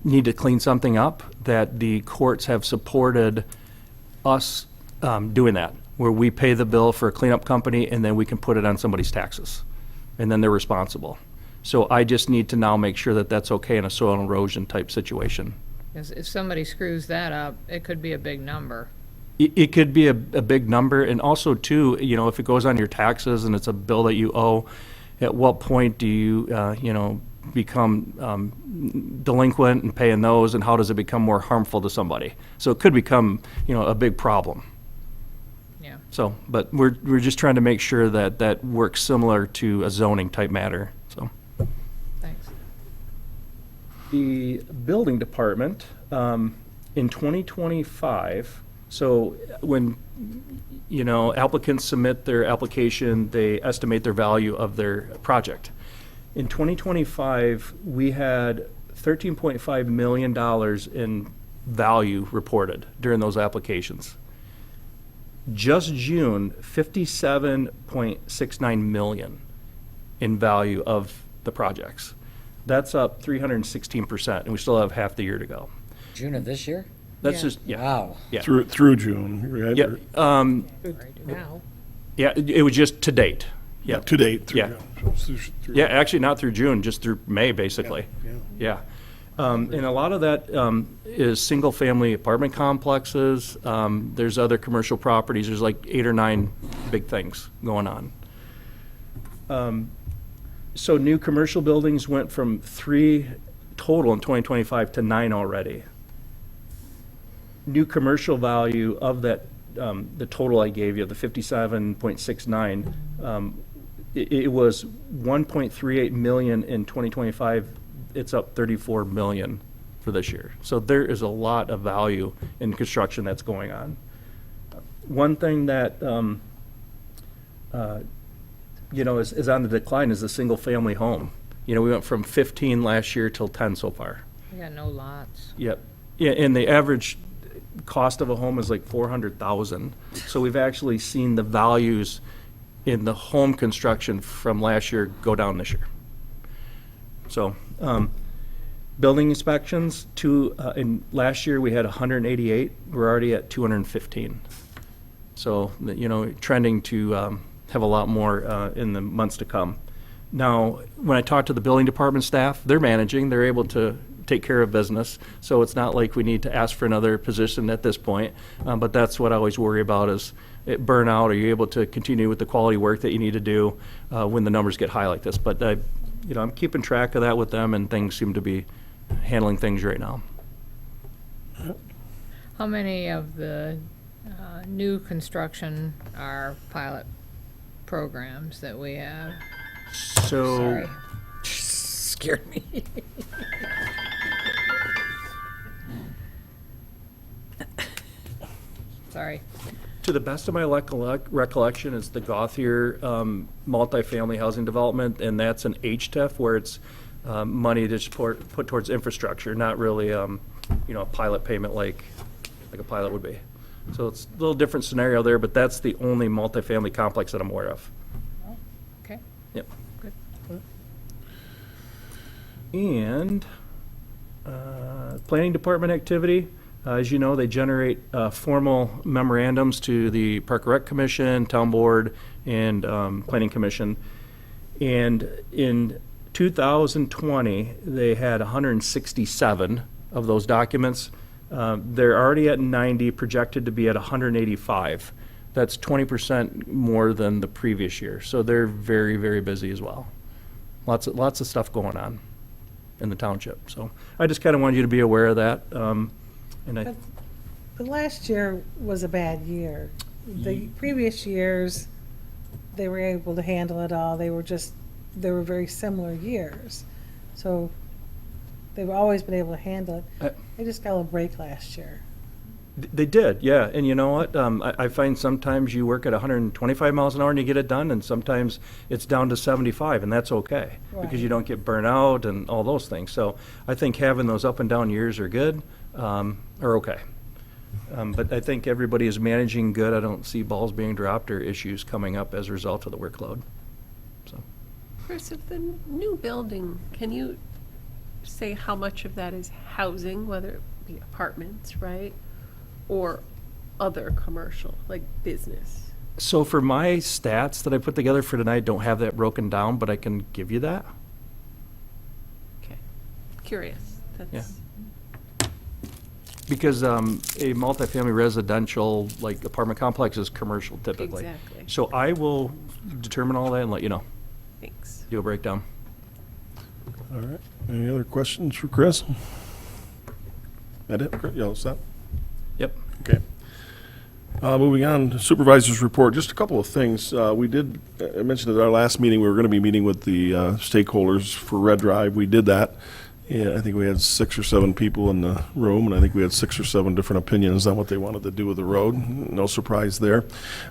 need to clean something up, that the courts have supported us doing that, where we pay the bill for a cleanup company and then we can put it on somebody's taxes, and then they're responsible. So I just need to now make sure that that's okay in a soil erosion type situation. Because if somebody screws that up, it could be a big number. It could be a big number, and also too, if it goes on your taxes and it's a bill that you owe, at what point do you, become delinquent and paying those, and how does it become more harmful to somebody? So it could become, a big problem. Yeah. So, but we're just trying to make sure that that works similar to a zoning type matter, so. Thanks. The building department, in 2025, so when, applicants submit their application, they estimate their value of their project. In 2025, we had $13.5 million in value reported during those applications. Just June, $57.69 million in value of the projects. That's up 316%, and we still have half the year to go. June of this year? That's Yeah. just, yeah. Wow. Yeah. Through June, right? Yeah, Now. yeah, it was just to date. Yeah. To date, through Yeah. June. So it's through- Yeah, actually not through June, just through May, basically. Yeah. Yeah. And a lot of that is single-family apartment complexes. There's other commercial properties. There's like 8 or 9 big things going on. So new commercial buildings went from 3 total in 2025 to 9 already. New commercial value of that, the total I gave you, the 57.69, it was 1.38 million in 2025. It's up 34 million for this year. So there is a lot of value in construction that's going on. One thing that, is on the decline is the single-family home. We went from 15 last year till 10 so far. We got no lots. Yep. Yeah, and the average cost of a home is like $400,000. So we've actually seen the values in the home construction from last year go down this year. So, building inspections, in last year we had 188. We're already at 215. So, trending to have a lot more in the months to come. Now, when I talk to the building department staff, they're managing. They're able to take care of business. So it's not like we need to ask for another position at this point. But that's what I always worry about is burnout. Are you able to continue with the quality work that you need to do when the numbers get high like this? But I'm keeping track of that with them, and things seem to be handling things right now. How many of the new construction are pilot programs that we have? So, Sorry. Scared me. Sorry. to the best of my recollection, it's the Gothier multifamily housing development, and that's an HTEF where it's money to put towards infrastructure, not really a pilot payment like a pilot would be. So it's a little different scenario there, but that's the only multifamily complex that I'm aware of. Oh, okay. Yep. Good. And planning department activity, as you know, they generate formal memorandums to the Park and Rec Commission, Town Board, and Planning Commission. And in 2020, they had 167 of those documents. They're already at 90, projected to be at 185. That's 20% more than the previous year. So they're very, very busy as well. Lots of stuff going on in the township. So I just kind of wanted you to be aware of that. But last year was a bad year. The previous years, they were able to handle it all. They were very similar years. So they've always been able to handle it. They just got a little break last year. They did, yeah. And you know what? I find sometimes you work at 125 miles an hour and you get it done, and sometimes it's down to 75, and that's okay because you don't get burnt out and all those things. So I think having those up and down years are good, are okay. But I think everybody is managing good. I don't see balls being dropped or issues coming up as a result of the workload. So. Chris, of the new building, can you say how much of that is housing, whether it be apartments, right? Or other commercial, like business? So for my stats that I put together for tonight, don't have that broken down, but I can give you that. Okay. Curious. That's. Because a multifamily residential, like apartment complex is commercial typically. Exactly. So I will determine all that and let you know. Thanks. Do a breakdown. All right. Any other questions for Chris? That it? Yeah, what's that? Yep. Okay. Moving on to supervisor's report, just a couple of things. I mentioned at our last meeting, we were going to be meeting with the stakeholders for Red Drive. We did that. Yeah, I think we had 6 or 7 people in the room, and I think we had 6 or 7 different opinions on what they wanted to do with the road. No surprise there.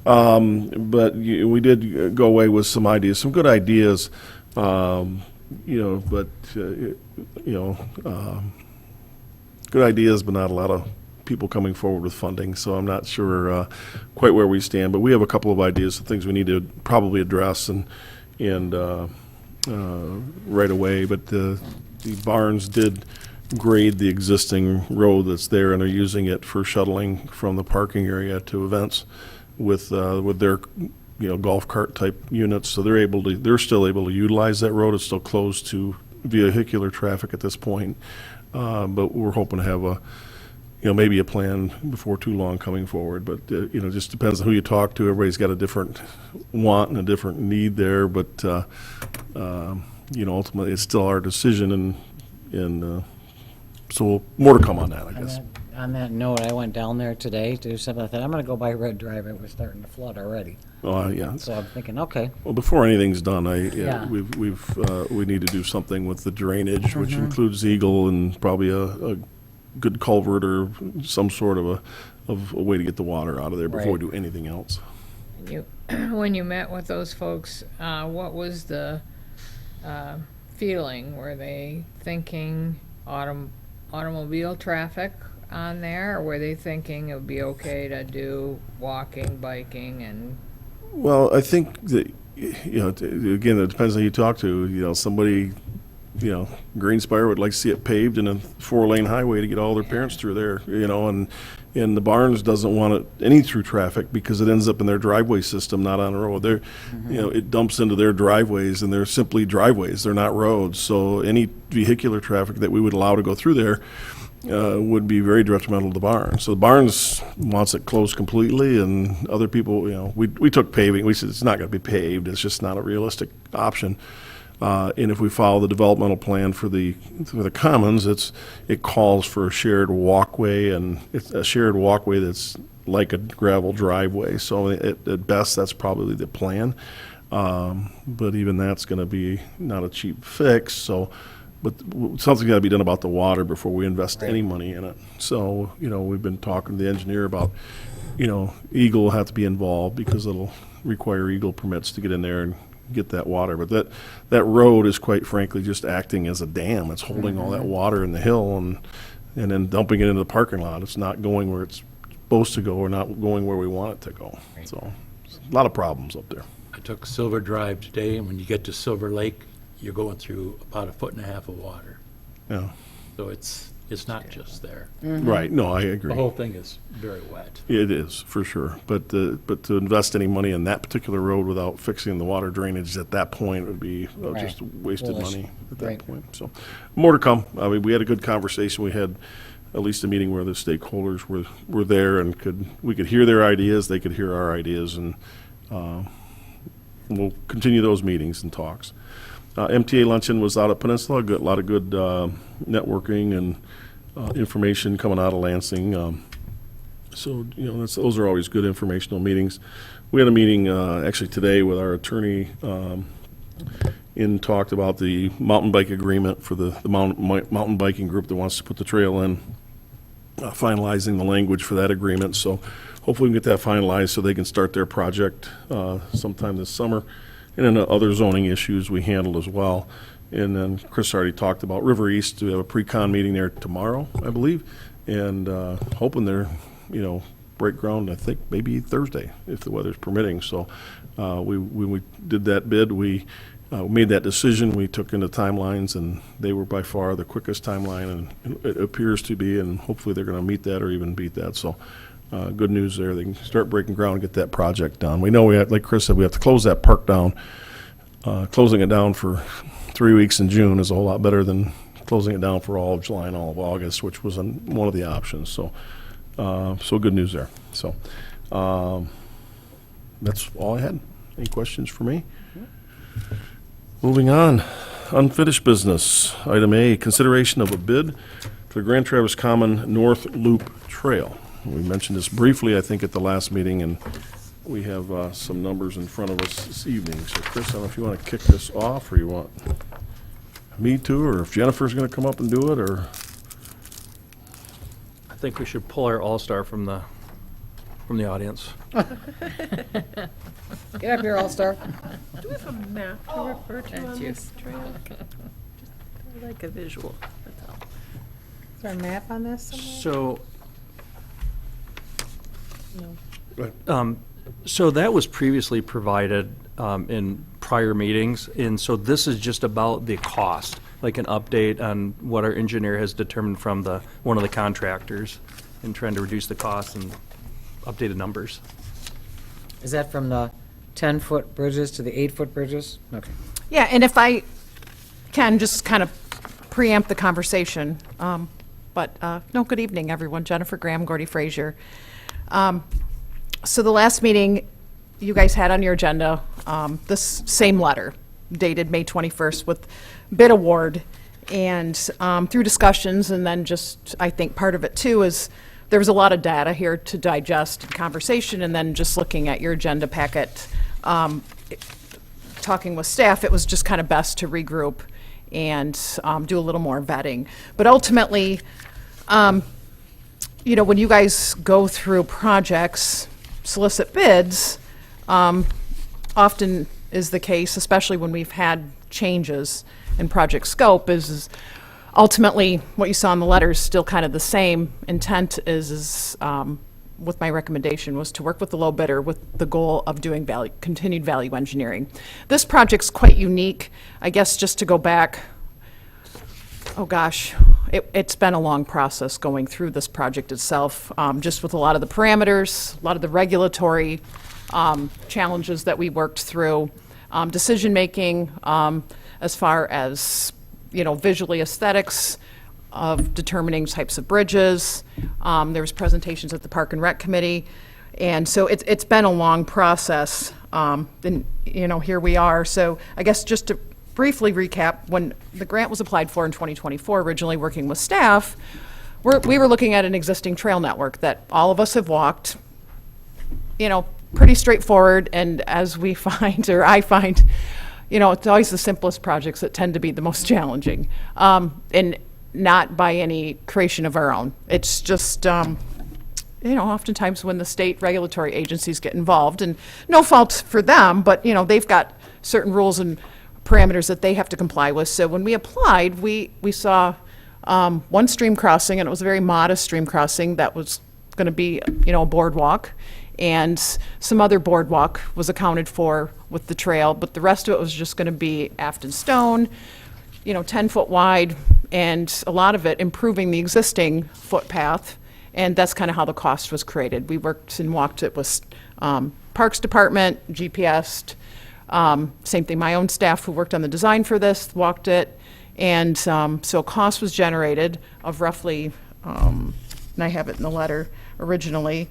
But we did go away with some ideas, some good ideas, good ideas, but not a lot of people coming forward with funding. So I'm not sure quite where we stand, but we have a couple of ideas of things we need to probably address and right away. But the Barnes did grade the existing road that's there, and they're using it for shuttling from the parking area to events with their golf cart type units. So they're still able to utilize that road. It's still closed to vehicular traffic at this point, but we're hoping to have maybe a plan before too long coming forward. But just depends on who you talk to. Everybody's got a different want and a different need there, but ultimately it's still our decision, and so more to come on that, I guess. On that note, I went down there today to do something like that. I'm going to go by Red Drive. It was starting to flood already. Yeah. So I'm thinking, okay. Well, before anything's done, Yeah. we need to do something with the drainage, which includes Eagle and probably a good culvert or some sort of a way to get the water out of there before we do anything else. When you met with those folks, what was the feeling? Were they thinking automobile traffic on there, or were they thinking it would be okay to do walking, biking, and? Well, I think that, again, it depends on who you talk to. Somebody, Greenspire would like to see it paved and a 4-lane highway to get all their parents through there, and the Barnes doesn't want any through traffic because it ends up in their driveway system, not on the road. It dumps into their driveways, and they're simply driveways. They're not roads. So any vehicular traffic that we would allow to go through there would be very detrimental to the Barnes. So the Barnes wants it closed completely, and other people, we took paving. We said it's not going to be paved. It's just not a realistic option. And if we follow the developmental plan for the commons, it calls for a shared walkway, and it's a shared walkway that's like a gravel driveway. So at best, that's probably the plan. But even that's going to be not a cheap fix. But something's got to be done about the water before we invest any money in it. So we've been talking to the engineer about Eagle will have to be involved because it'll require Eagle permits to get in there and get that water. But that road is quite frankly just acting as a dam. It's holding all that water in the hill and then dumping it into the parking lot. It's not going where it's supposed to go or not going where we want it to go. So a lot of problems up there. I took Silver Drive today, and when you get to Silver Lake, you're going through about 1.5 foot of water. Yeah. So it's not just there. Right. No, I agree. The whole thing is very wet. It is, for sure. But to invest any money in that particular road without fixing the water drainage at that point would be just wasted money at that point. So more to come. I mean, we had a good conversation. We had at least a meeting where the stakeholders were there and we could hear their ideas, they could hear our ideas, and we'll continue those meetings and talks. MTA luncheon was out at Peninsula. A lot of good networking and information coming out of Lansing. So those are always good informational meetings. We had a meeting actually today with our attorney and talked about the mountain bike agreement for the mountain biking group that wants to put the trail in. finalizing the language for that agreement. So hopefully we can get that finalized so they can start their project sometime this summer. And then the other zoning issues we handled as well. And then Chris already talked about River East. We have a pre-con meeting there tomorrow, I believe, and hoping they're, break ground, I think, maybe Thursday, if the weather's permitting. So when we did that bid, we made that decision. We took into timelines, and they were by far the quickest timeline, and it appears to be, and hopefully they're going to meet that or even beat that. So good news there. They can start breaking ground and get that project done. We know like Chris said, we have to close that park down. Closing it down for 3 weeks in June is a whole lot better than closing it down for all of July and all of August, which was one of the options. So good news there. So that's all I had. Any questions for me? Moving on, unfinished business. Item A, consideration of a bid for the Grand Traverse Common North Loop Trail. We mentioned this briefly, I think, at the last meeting, and we have some numbers in front of us this evening. So, Chris, I don't know if you want to kick this off, or you want me to, or if Jennifer's going to come up and do it, or... I think we should pull our all-star from the audience. Get up here, All-Star. Do we have a map to refer to on That's you. this trail? I like a visual, that's all. Is there a map on this somewhere? So, No. Go ahead. so that was previously provided in prior meetings, and so this is just about the cost, like an update on what our engineer has determined from one of the contractors, and trying to reduce the cost and updated numbers. Is that from the 10-foot bridges to the 8-foot bridges? Okay. Yeah, and if I can just kind of preempt the conversation, good evening, everyone. Jennifer Graham, Gordy Frazier. So the last meeting you guys had on your agenda, this same letter dated May 21st with bid award, and through discussions, and then just, I think part of it too is there was a lot of data here to digest and conversation, and then just looking at your agenda packet, talking with staff, it was just kind of best to regroup and do a little more vetting. But ultimately, when you guys go through projects, solicit bids, often is the case, especially when we've had changes in project scope, is ultimately what you saw in the letter is still kind of the same. Intent is with my recommendation was to work with the low bidder with the goal of doing continued value engineering. This project's quite unique. I guess just to go back, oh gosh, it's been a long process going through this project itself, just with a lot of the parameters, a lot of the regulatory challenges that we worked through, decision-making as far as, visually aesthetics of determining types of bridges. There was presentations at the Park and Rec Committee. And so it's been a long process. And, here we are. So I guess just to briefly recap, when the grant was applied for in 2024, originally working with staff, we were looking at an existing trail network that all of us have walked, pretty straightforward. And as we find, or I find, it's always the simplest projects that tend to be the most challenging. And not by any creation of our own. It's just, oftentimes when the state regulatory agencies get involved, and no fault for them, but, they've got certain rules and parameters that they have to comply with. So when we applied, we saw one stream crossing, and it was a very modest stream crossing that was going to be, a boardwalk, and some other boardwalk was accounted for with the trail, but the rest of it was just going to be Afton stone, 10-foot wide, and a lot of it improving the existing footpath, and that's kind of how the cost was created. We worked and walked it with Parks Department, GPS'd, same thing, my own staff who worked on the design for this walked it, and so a cost was generated of roughly, and I have it in the letter originally,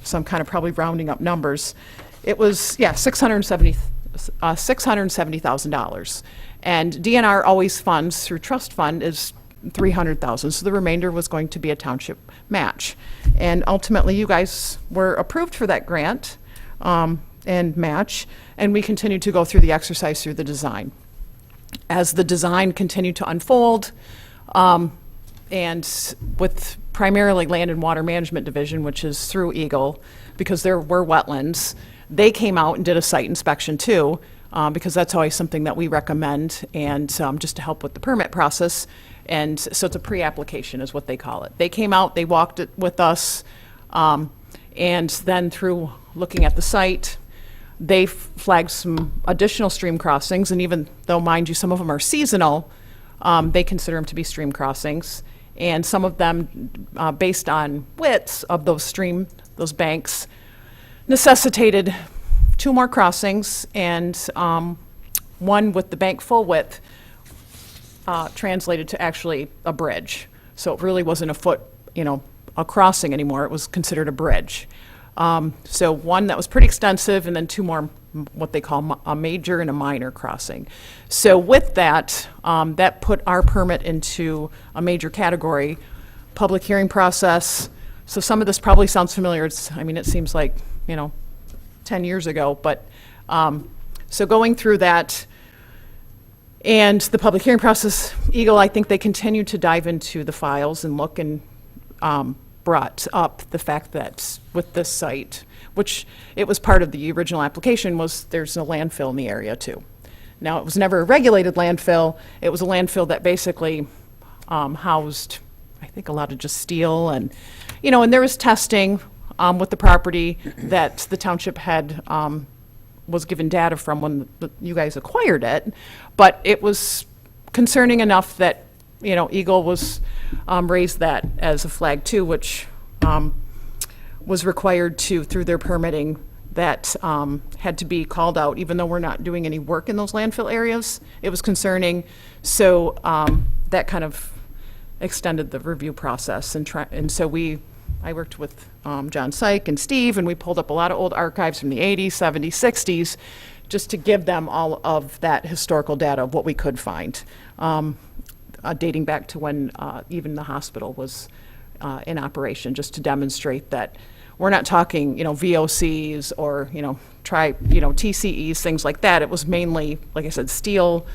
so I'm kind of probably rounding up numbers. It was, $670,000. And DNR always funds through trust fund is $300,000, so the remainder was going to be a township match. And ultimately, you guys were approved for that grant and match, and we continued to go through the exercise through the design. As the design continued to unfold, and with primarily Land and Water Management Division, which is through Eagle, because there were wetlands. They came out and did a site inspection too, because that's always something that we recommend, and just to help with the permit process. And so it's a pre-application is what they call it. They came out, they walked it with us, and then through looking at the site, they flagged some additional stream crossings, and even though, mind you, some of them are seasonal, they consider them to be stream crossings. And some of them, based on widths of those banks, necessitated 2 more crossings, and one with the bank full width translated to actually a bridge. So it really wasn't a crossing anymore. It was considered a bridge. So one that was pretty extensive, and then 2 more, what they call a major and a minor crossing. So with that, that put our permit into a major category, public hearing process. So some of this probably sounds familiar. It seems like, 10 years ago, but, so going through that and the public hearing process, Eagle, I think they continued to dive into the files and look, and brought up the fact that with this site, which it was part of the original application, was there's a landfill in the area too. Now, it was never a regulated landfill. It was a landfill that basically housed, I think, a lot of just steel, and, and there was testing with the property that the township had was given data from when you guys acquired it, but it was concerning enough that, Eagle was raised that as a flag too, which was required to, through their permitting, that had to be called out, even though we're not doing any work in those landfill areas. It was concerning, so that kind of extended the review process, and so I worked with John Syke and Steve, and we pulled up a lot of old archives from the 80s, 70s, 60s, just to give them all of that historical data of what we could find, dating back to when even the hospital was in operation, just to demonstrate that we're not talking, VOCs or, TCEs, things like that. It was mainly, like I said, steel,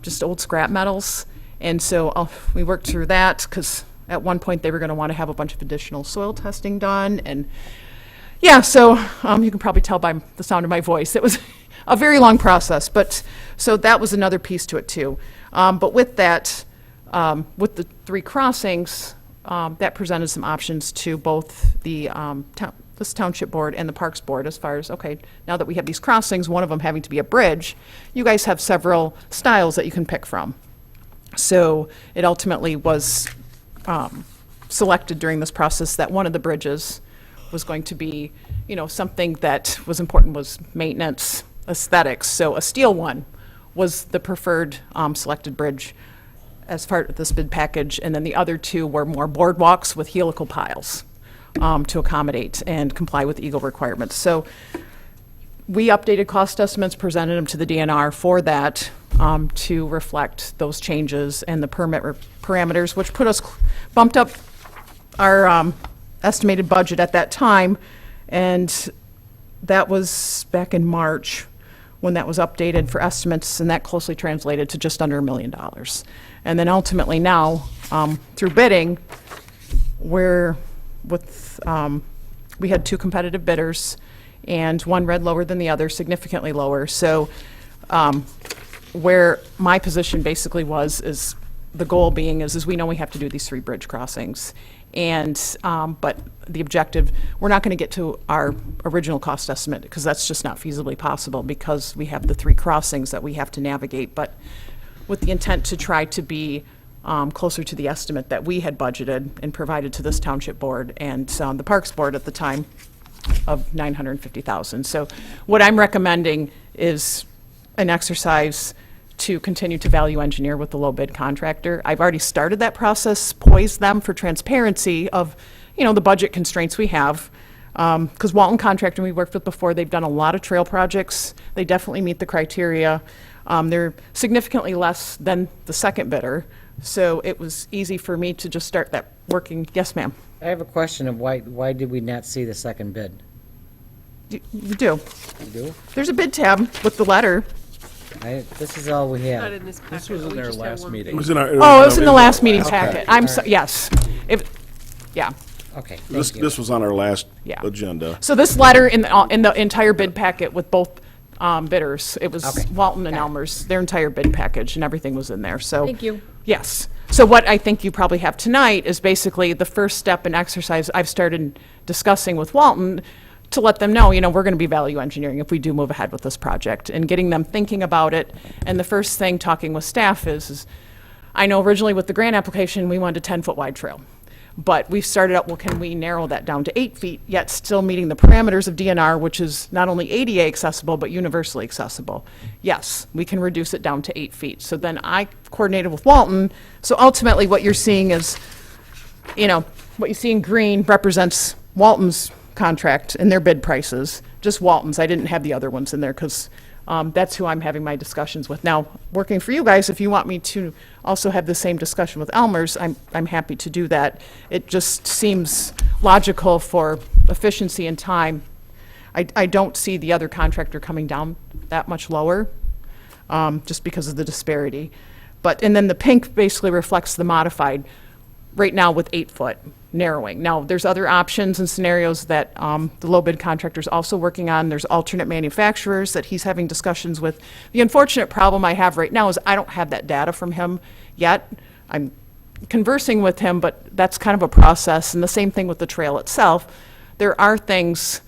just old scrap metals. And so we worked through that, because at one point they were going to want to have a bunch of additional soil testing done. And yeah, so you can probably tell by the sound of my voice, it was a very long process. But so that was another piece to it too. But with that, with the 3 crossings, that presented some options to both the this township board and the parks board, as far as, okay, now that we have these crossings, one of them having to be a bridge, you guys have several styles that you can pick from. So it ultimately was selected during this process that one of the bridges was going to be, something that was important was maintenance, aesthetics. So a steel one was the preferred selected bridge as part of this bid package, and then the other 2 were more boardwalks with helical piles to accommodate and comply with Eagle requirements. So we updated cost estimates, presented them to the DNR for that, to reflect those changes and the permit parameters, which bumped up our estimated budget at that time, and that was back in March when that was updated for estimates, and that closely translated to just under $1 million. And then ultimately now, through bidding, we had 2 competitive bidders, and one read lower than the other, significantly lower. So where my position basically is the goal being is we know we have to do these 3 bridge crossings. And, but the objective, we're not going to get to our original cost estimate, because that's just not feasibly possible, because we have the 3 crossings that we have to navigate. But with the intent to try to be closer to the estimate that we had budgeted and provided to this township board and the parks board at the time of $950,000. So what I'm recommending is an exercise to continue to value engineer with the low bid contractor. I've already started that process, poised them for transparency of, the budget constraints we have. Because Walton Contractor we worked with before, they've done a lot of trail projects. They definitely meet the criteria. They're significantly less than the second bidder. So it was easy for me to just start that working. Yes, ma'am. I have a question of why did we not see the second bid? You do. You do? There's a bid tab with the letter. This is all we Not have. in this packet. This was in we our just have last one. meeting. It was in our. Oh, it was in the last meeting Okay. packet. Yes. Yeah. Okay, This, thank you. this was on our last Yeah. agenda. So this letter in the entire bid packet with both bidders, it was Okay. Walton and Elmer's, their entire bid package, and everything was in there, so. Thank you. Yes. So what I think you probably have tonight is basically the first step in exercise I've started discussing with Walton to let them know, we're going to be value engineering if we do move ahead with this project, and getting them thinking about it. And the first thing, talking with staff, is I know originally with the grant application, we wanted a 10-foot wide trail. But we've started out, well, can we narrow that down to 8 feet, yet still meeting the parameters of DNR, which is not only ADA accessible, but universally accessible? Yes, we can reduce it down to 8 feet. So then I coordinated with Walton. So ultimately, what you're seeing is, what you see in green represents Walton's contract and their bid prices, just Walton's. I didn't have the other ones in there because that's who I'm having my discussions with. Now, working for you guys, if you want me to also have the same discussion with Elmer's, I'm happy to do that. It just seems logical for efficiency and time. I don't see the other contractor coming down that much lower, just because of the disparity. And then the pink basically reflects the modified, right now with 8-foot narrowing. Now, there's other options and scenarios that the low bid contractor is also working on. There's alternate manufacturers that he's having discussions with. The unfortunate problem I have right now is I don't have that data from him yet. I'm conversing with him, but that's kind of a process. And the same thing with the trail itself. There are things,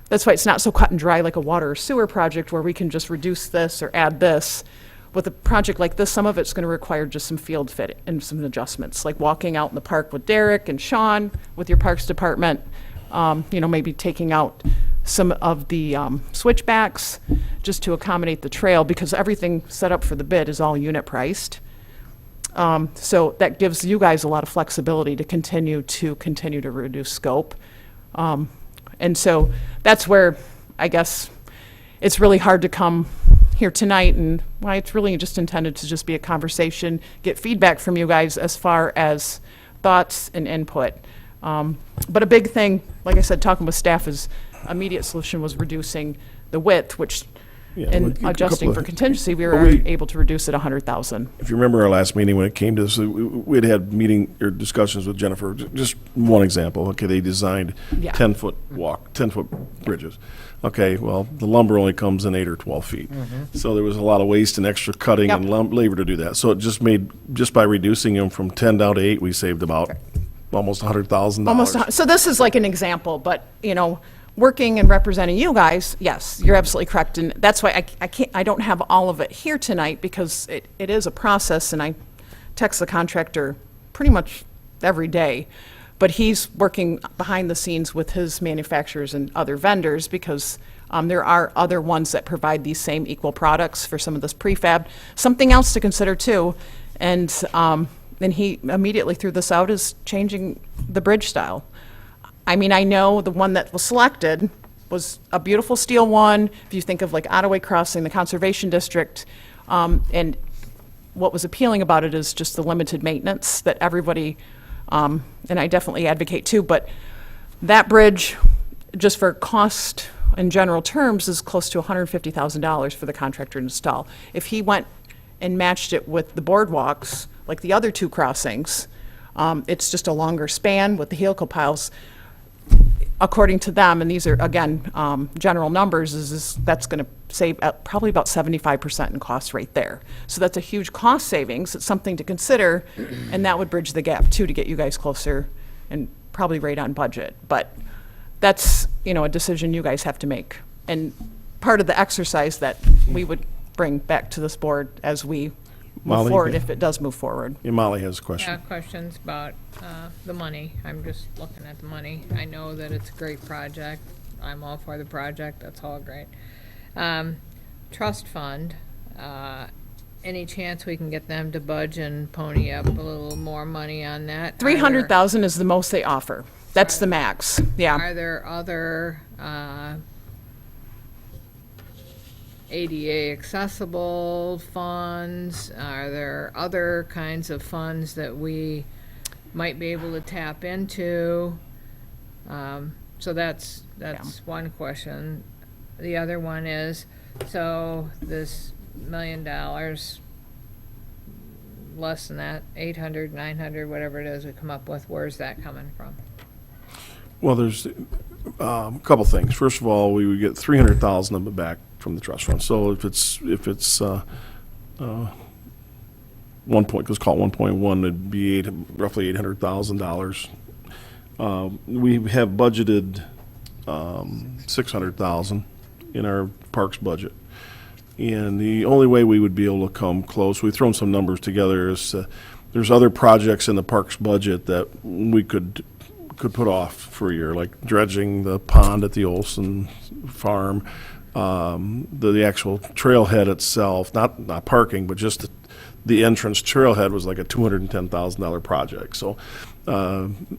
that's why it's not so cut and dry like a water or sewer project where we can just reduce this or add this. With a project like this, some of it's going to require just some field fit and some adjustments, like walking out in the park with Derek and Sean with your Parks Department, maybe taking out some of the switchbacks just to accommodate the trail, because everything set up for the bid is all unit priced. So that gives you guys a lot of flexibility to continue to reduce scope. And so that's where I guess it's really hard to come here tonight, and why it's really just intended to just be a conversation, get feedback from you guys as far as thoughts and input. But a big thing, like I said, talking with staff, is immediate solution was reducing the width, which, and adjusting for contingency, we were able to reduce it 100,000. If you remember our last meeting when it came to this, we'd had meeting or discussions with Jennifer. Just one example. Okay, they designed 10-foot bridges. Okay, well, the lumber only comes in 8 or 12 feet. So there was a lot of waste and extra cutting and labor to do that. So it just by reducing them from 10 down to 8, we saved about almost $100,000. So this is like an example, but, working and representing you guys, yes, you're absolutely correct. And that's why I don't have all of it here tonight, because it is a process, and I text the contractor pretty much every day. But he's working behind the scenes with his manufacturers and other vendors, because there are other ones that provide these same equal products for some of this prefab. Something else to consider too, and he immediately threw this out, is changing the bridge style. I mean, I know the one that was selected was a beautiful steel one. If you think of like Ottaway Crossing, the Conservation District, and what was appealing about it is just the limited maintenance that everybody, and I definitely advocate too, but that bridge, just for cost in general terms, is close to $150,000 for the contractor to install. If he went and matched it with the boardwalks, like the other two crossings, it's just a longer span with the helical piles. According to them, and these are, again, general numbers, that's going to save probably about 75% in cost right there. So that's a huge cost savings. It's something to consider, and that would bridge the gap, too, to get you guys closer and probably right on budget. But that's, a decision you guys have to make. And part of the exercise that we would bring back to this board as we move forward, if it does move forward. Yeah, Molly has a question. Yeah, questions about the money. I'm just looking at the money. I know that it's a great project. I'm all for the project. That's all great. Trust fund, any chance we can get them to budge and pony up a little more money on that? $300,000 is the most they offer. That's the max. Yeah. Are there other ADA accessible funds? Are there other kinds of funds that we might be able to tap into? So that's one question. The other one is, so this $1 million less than that, 800, 900, whatever it is we come up with, where's that coming from? Well, there's a couple things. First of all, we would get 300,000 of it back from the trust fund. So if it's 1 point, let's call it 1.1, it'd be roughly $800,000. We have budgeted 600,000 in our parks budget. And the only way we would be able to come close, we've thrown some numbers together, is there's other projects in the parks budget that we could put off for a year, like dredging the pond at the Olson farm, the actual trailhead itself, not parking, but just the entrance trailhead was like a $210,000 project. So,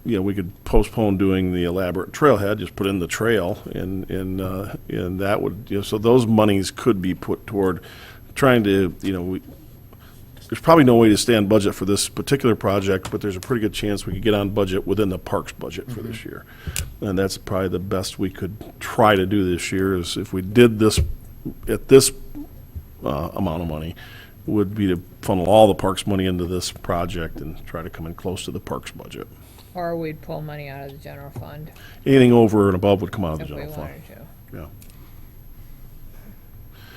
we could postpone doing the elaborate trailhead, just put in the trail, and that would, so those monies could be put toward trying to, there's probably no way to stay on budget for this particular project, but there's a pretty good chance we could get on budget within the parks budget for this year. And that's probably the best we could try to do this year, is if we did this at this amount of money, would be to funnel all the parks money into this project and try to come in close to the parks budget. Or we'd pull money out of the general fund Anything over and above would come out of the if we general fund. wanted to. Yeah.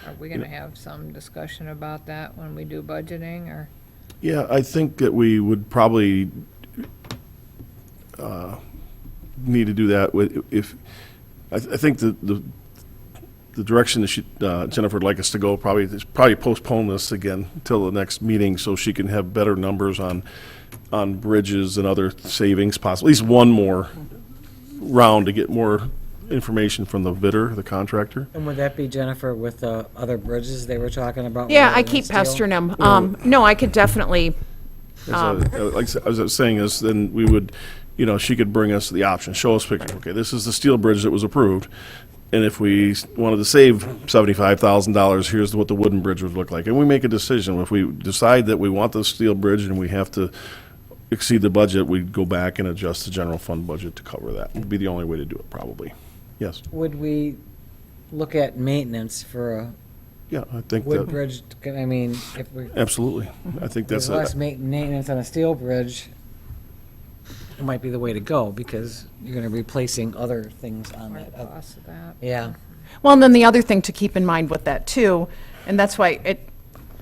Are we gonna have some discussion about that when we do budgeting, or? Yeah, I think that we would probably need to do that I think the direction that Jennifer would like us to go is probably postpone this again until the next meeting, so she can have better numbers on bridges and other savings, possibly at least one more round to get more information from the bidder, the contractor. And would that be, Jennifer, with the other bridges they were talking about? Yeah, rather I than keep steel? pestering him. No, I could definitely, Like I was saying, is then we would, she could bring us the option, show us pictures. Okay, this is the steel bridge that was approved, and if we wanted to save $75,000, here's what the wooden bridge would look like. And we make a decision. If we decide that we want the steel bridge and we have to exceed the budget, we'd go back and adjust the general fund budget to cover that. Would be the only way to do it, probably. Yes. Would we look at maintenance for a Yeah, I think wood that, bridge? I mean, if we, absolutely. I think there's that's less maintenance on a steel bridge, it might be the way to go, because you're gonna be replacing other things on Or that. the cost of that? Yeah. well, and then the other thing to keep in mind with that too, and that's why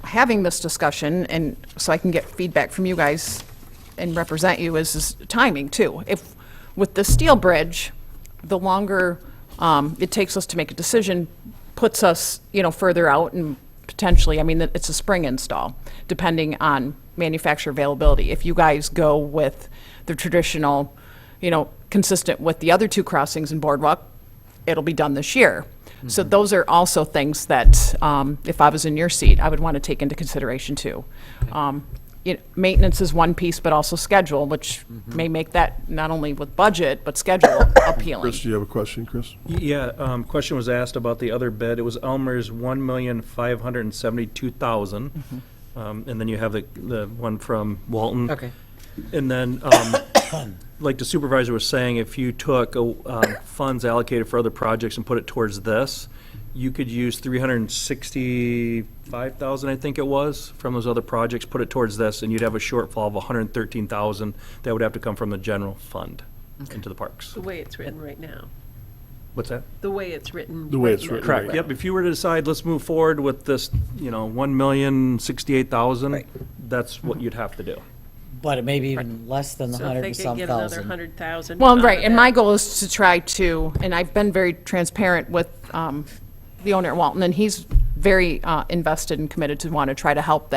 having this discussion, and so I can get feedback from you guys and represent you, is timing too. If, with the steel bridge, the longer it takes us to make a decision, puts us, further out, and potentially, it's a spring install, depending on manufacturer availability. If you guys go with the traditional, consistent with the other two crossings in Boardwalk, it'll be done this year. So those are also things that, if I was in your seat, I would want to take into consideration too. Maintenance is one piece, but also schedule, which may make that not only with budget, but schedule appealing. Chris, do you have a question, Chris? Yeah, question was asked about the other bid. It was Elmer's $1,572,000. And then you have the one from Walton. Okay. And then, like the supervisor was saying, if you took funds allocated for other projects and put it towards this, you could use $365,000, I think it was, from those other projects, put it towards this, and you'd have a shortfall of $113,000 that would have to come from the general fund into the parks. The way it's written right now. What's that? The way it's written. The way right it's now. written. Correct, yep. If you were to decide, let's move forward with this, $1,068,000, Right. that's what you'd have to do. But it may be even less than the So hundred if and they some could get another thousand. 100,000. Well, out right, of and that. my goal is to try to, and I've been very transparent with the owner at Walton, and he's very invested and committed to want to try to help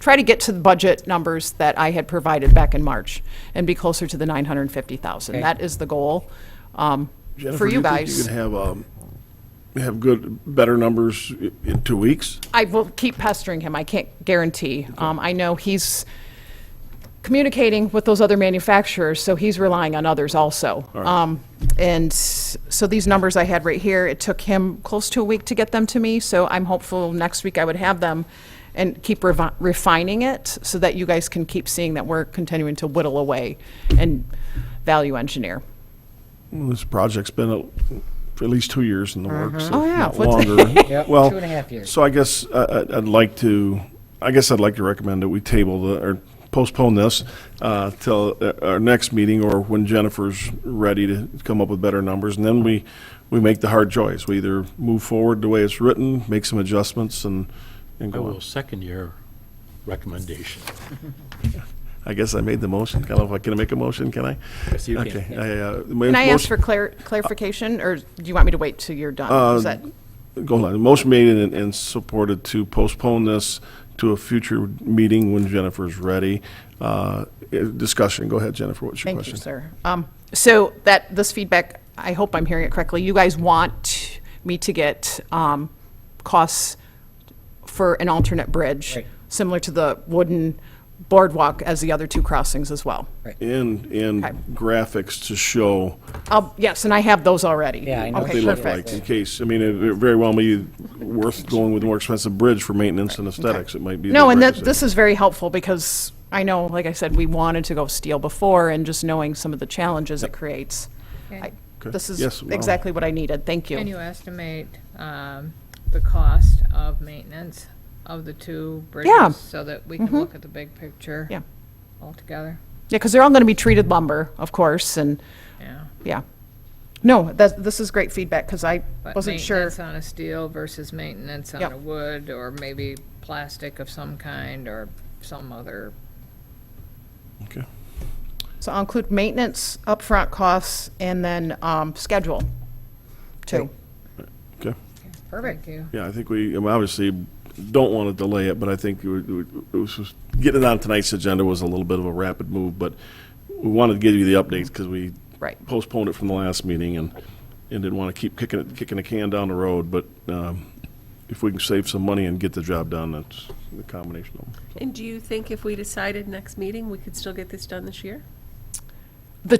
try to get to the budget numbers that I had provided back in March, and be closer to the 950,000. Okay. That is the goal Jennifer, for do you think guys. You can have better numbers in 2 weeks? I will keep pestering him. I can't guarantee. I know he's communicating with those other manufacturers, so he's relying on others also. right. And so these numbers I had right here, it took him close to a week to get them to me, so I'm hopeful next week I would have them and keep refining it so that you guys can keep seeing that we're continuing to whittle away and value engineer. Well, this project's been at least 2 years in the works, if Oh, yeah. not What's- longer. Yep, Well, 2.5 years. So I guess I'd like to I guess I'd like to recommend that we or postpone this till our next meeting, or when Jennifer's ready to come up with better numbers, and then we make the hard choice. We either move forward the way it's written, make some adjustments, and I go will on. second your recommendation. I guess I made the motion. Can I make a motion, can I? Yes, you can. Okay. Can I ask for clarification, or do you want me to wait till you're done? Is that, Go on. Motion made and supported to postpone this to a future meeting when Jennifer's ready. Discussion. Go ahead, Jennifer. What's your thank question? you, sir. So this feedback, I hope I'm hearing it correctly. You guys want me to get costs for an alternate bridge, Right. similar to the wooden boardwalk as the other two crossings as well? And Okay. graphics to show Yes, and I have those already. Yeah, I know. what Okay, they look perfect. like, in case, I mean, it very well may be worth going with a more expensive bridge for maintenance and aesthetics. It might be. No, the and right this decision. is very helpful because I know, like I said, we wanted to go steel before, and just knowing some of the challenges it creates. Okay. Okay. This is Yes, exactly what I needed. Thank Can you. you estimate the cost of maintenance of the two bridges? Yeah. So that we can look at the big picture? Yeah. Altogether? Yeah, because they're all going to be treated lumber, of course, and Yeah. yeah. No, this is great feedback because I But wasn't sure. maintenance on a steel versus maintenance on Yep. a wood, or maybe plastic of some kind, or some other. Okay. So I'll include maintenance, upfront costs, and then schedule, too. Okay. Perfect. Thank you. Yeah, I think obviously don't want to delay it, but I think getting it on tonight's agenda was a little bit of a rapid move, but we wanted to give you the updates because we Right. postponed it from the last meeting and didn't want to keep kicking the can down the road, but if we can save some money and get the job done, that's the combination of them. So. And do you think if we decided next meeting, we could still get this done this year? The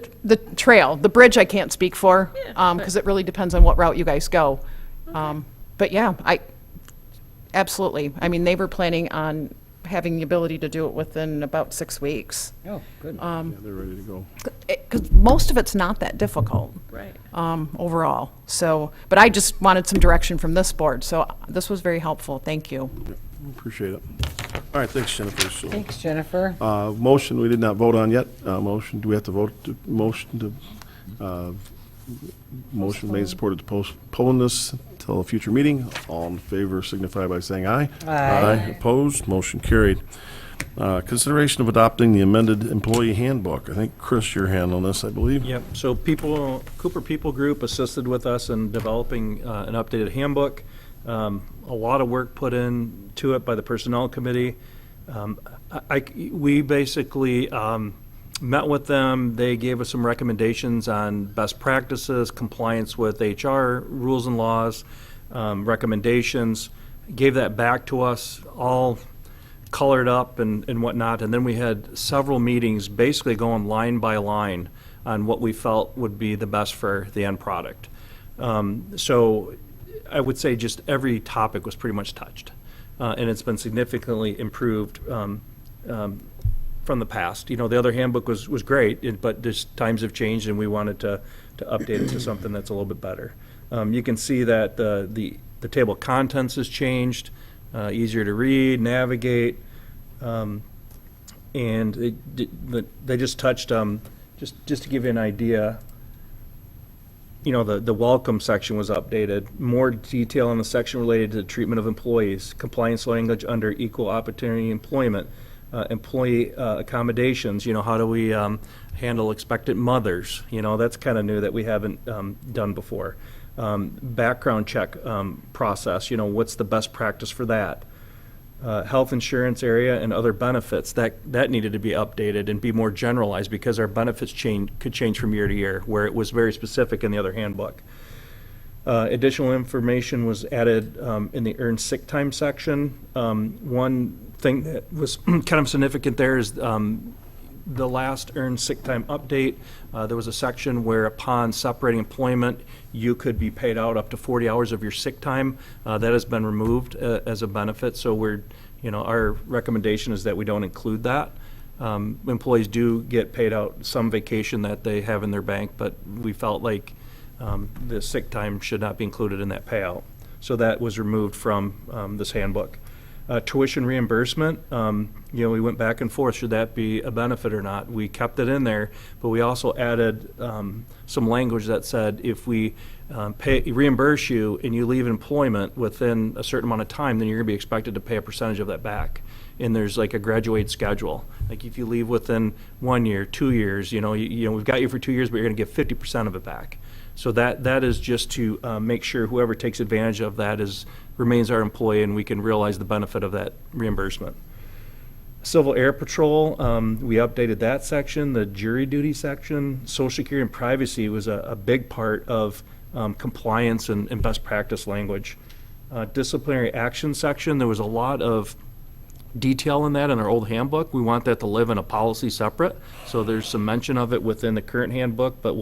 trail, the bridge I can't speak for, Yeah, because it really depends on what route you guys go. But yeah, absolutely. I mean, they were planning on having the ability to do it within about 6 weeks. Oh, good. Yeah, they're ready to go. Because most of it's not that difficult. Right. Overall. So, but I just wanted some direction from this board, so this was very helpful. Thank you. Appreciate it. All right, thanks, Jennifer. So, Thanks, Jennifer. motion we did not vote on yet. Motion, do we have to vote, motion made and supported to postpone this till a future meeting. All in favor signify by saying aye. Aye. Opposed, motion carried. Consideration of adopting the amended employee handbook. I think, Chris, you're handling this, I believe. Yep, so Cooper People Group assisted with us in developing an updated handbook. A lot of work put into it by the Personnel Committee. We basically met with them. They gave us some recommendations on best practices, compliance with HR rules and laws, recommendations, gave that back to us, all colored up and whatnot, and then we had several meetings basically going line by line on what we felt would be the best for the end product. So I would say just every topic was pretty much touched, and it's been significantly improved from the past. You know, the other handbook was great, but just times have changed, and we wanted to update it to something that's a little bit better. You can see that the table of contents has changed, easier to read, navigate, and they just touched, just to give you an idea, you know, the welcome section was updated, more detail on the section related to the treatment of employees, compliance language under equal opportunity employment, employee accommodations, you know, how do we handle expectant mothers, you know, that's kind of new that we haven't done before. Background check process, you know, what's the best practice for that? Health insurance area and other benefits, that needed to be updated and be more generalized because our benefits could change from year to year, where it was very specific in the other handbook. Additional information was added in the earned sick time section. One thing that was kind of significant there is the last earned sick time update. There was a section where upon separating employment, you could be paid out up to 40 hours of your sick time. That has been removed as a benefit, so our recommendation is that we don't include that. Employees do get paid out some vacation that they have in their bank, but we felt like the sick time should not be included in that payout. So that was removed from this handbook. Tuition reimbursement, we went back and forth, should that be a benefit or not? We kept it in there, but we also added some language that said if we reimburse you and you leave employment within a certain amount of time, then you're going to be expected to pay a percentage of that back. And there's like a graduated schedule. Like if you leave within 1 year, 2 years, we've got you for 2 years, but you're going to get 50% of it back. So that is just to make sure whoever takes advantage of that remains our employee, and we can realize the benefit of that reimbursement. Civil Air Patrol, we updated that section, the jury duty section. Social Security and privacy was a big part of compliance and best practice language. Disciplinary action section, there was a lot of detail in that in our old handbook. We want that to live in a policy separate. So there's some mention of it within the current handbook, but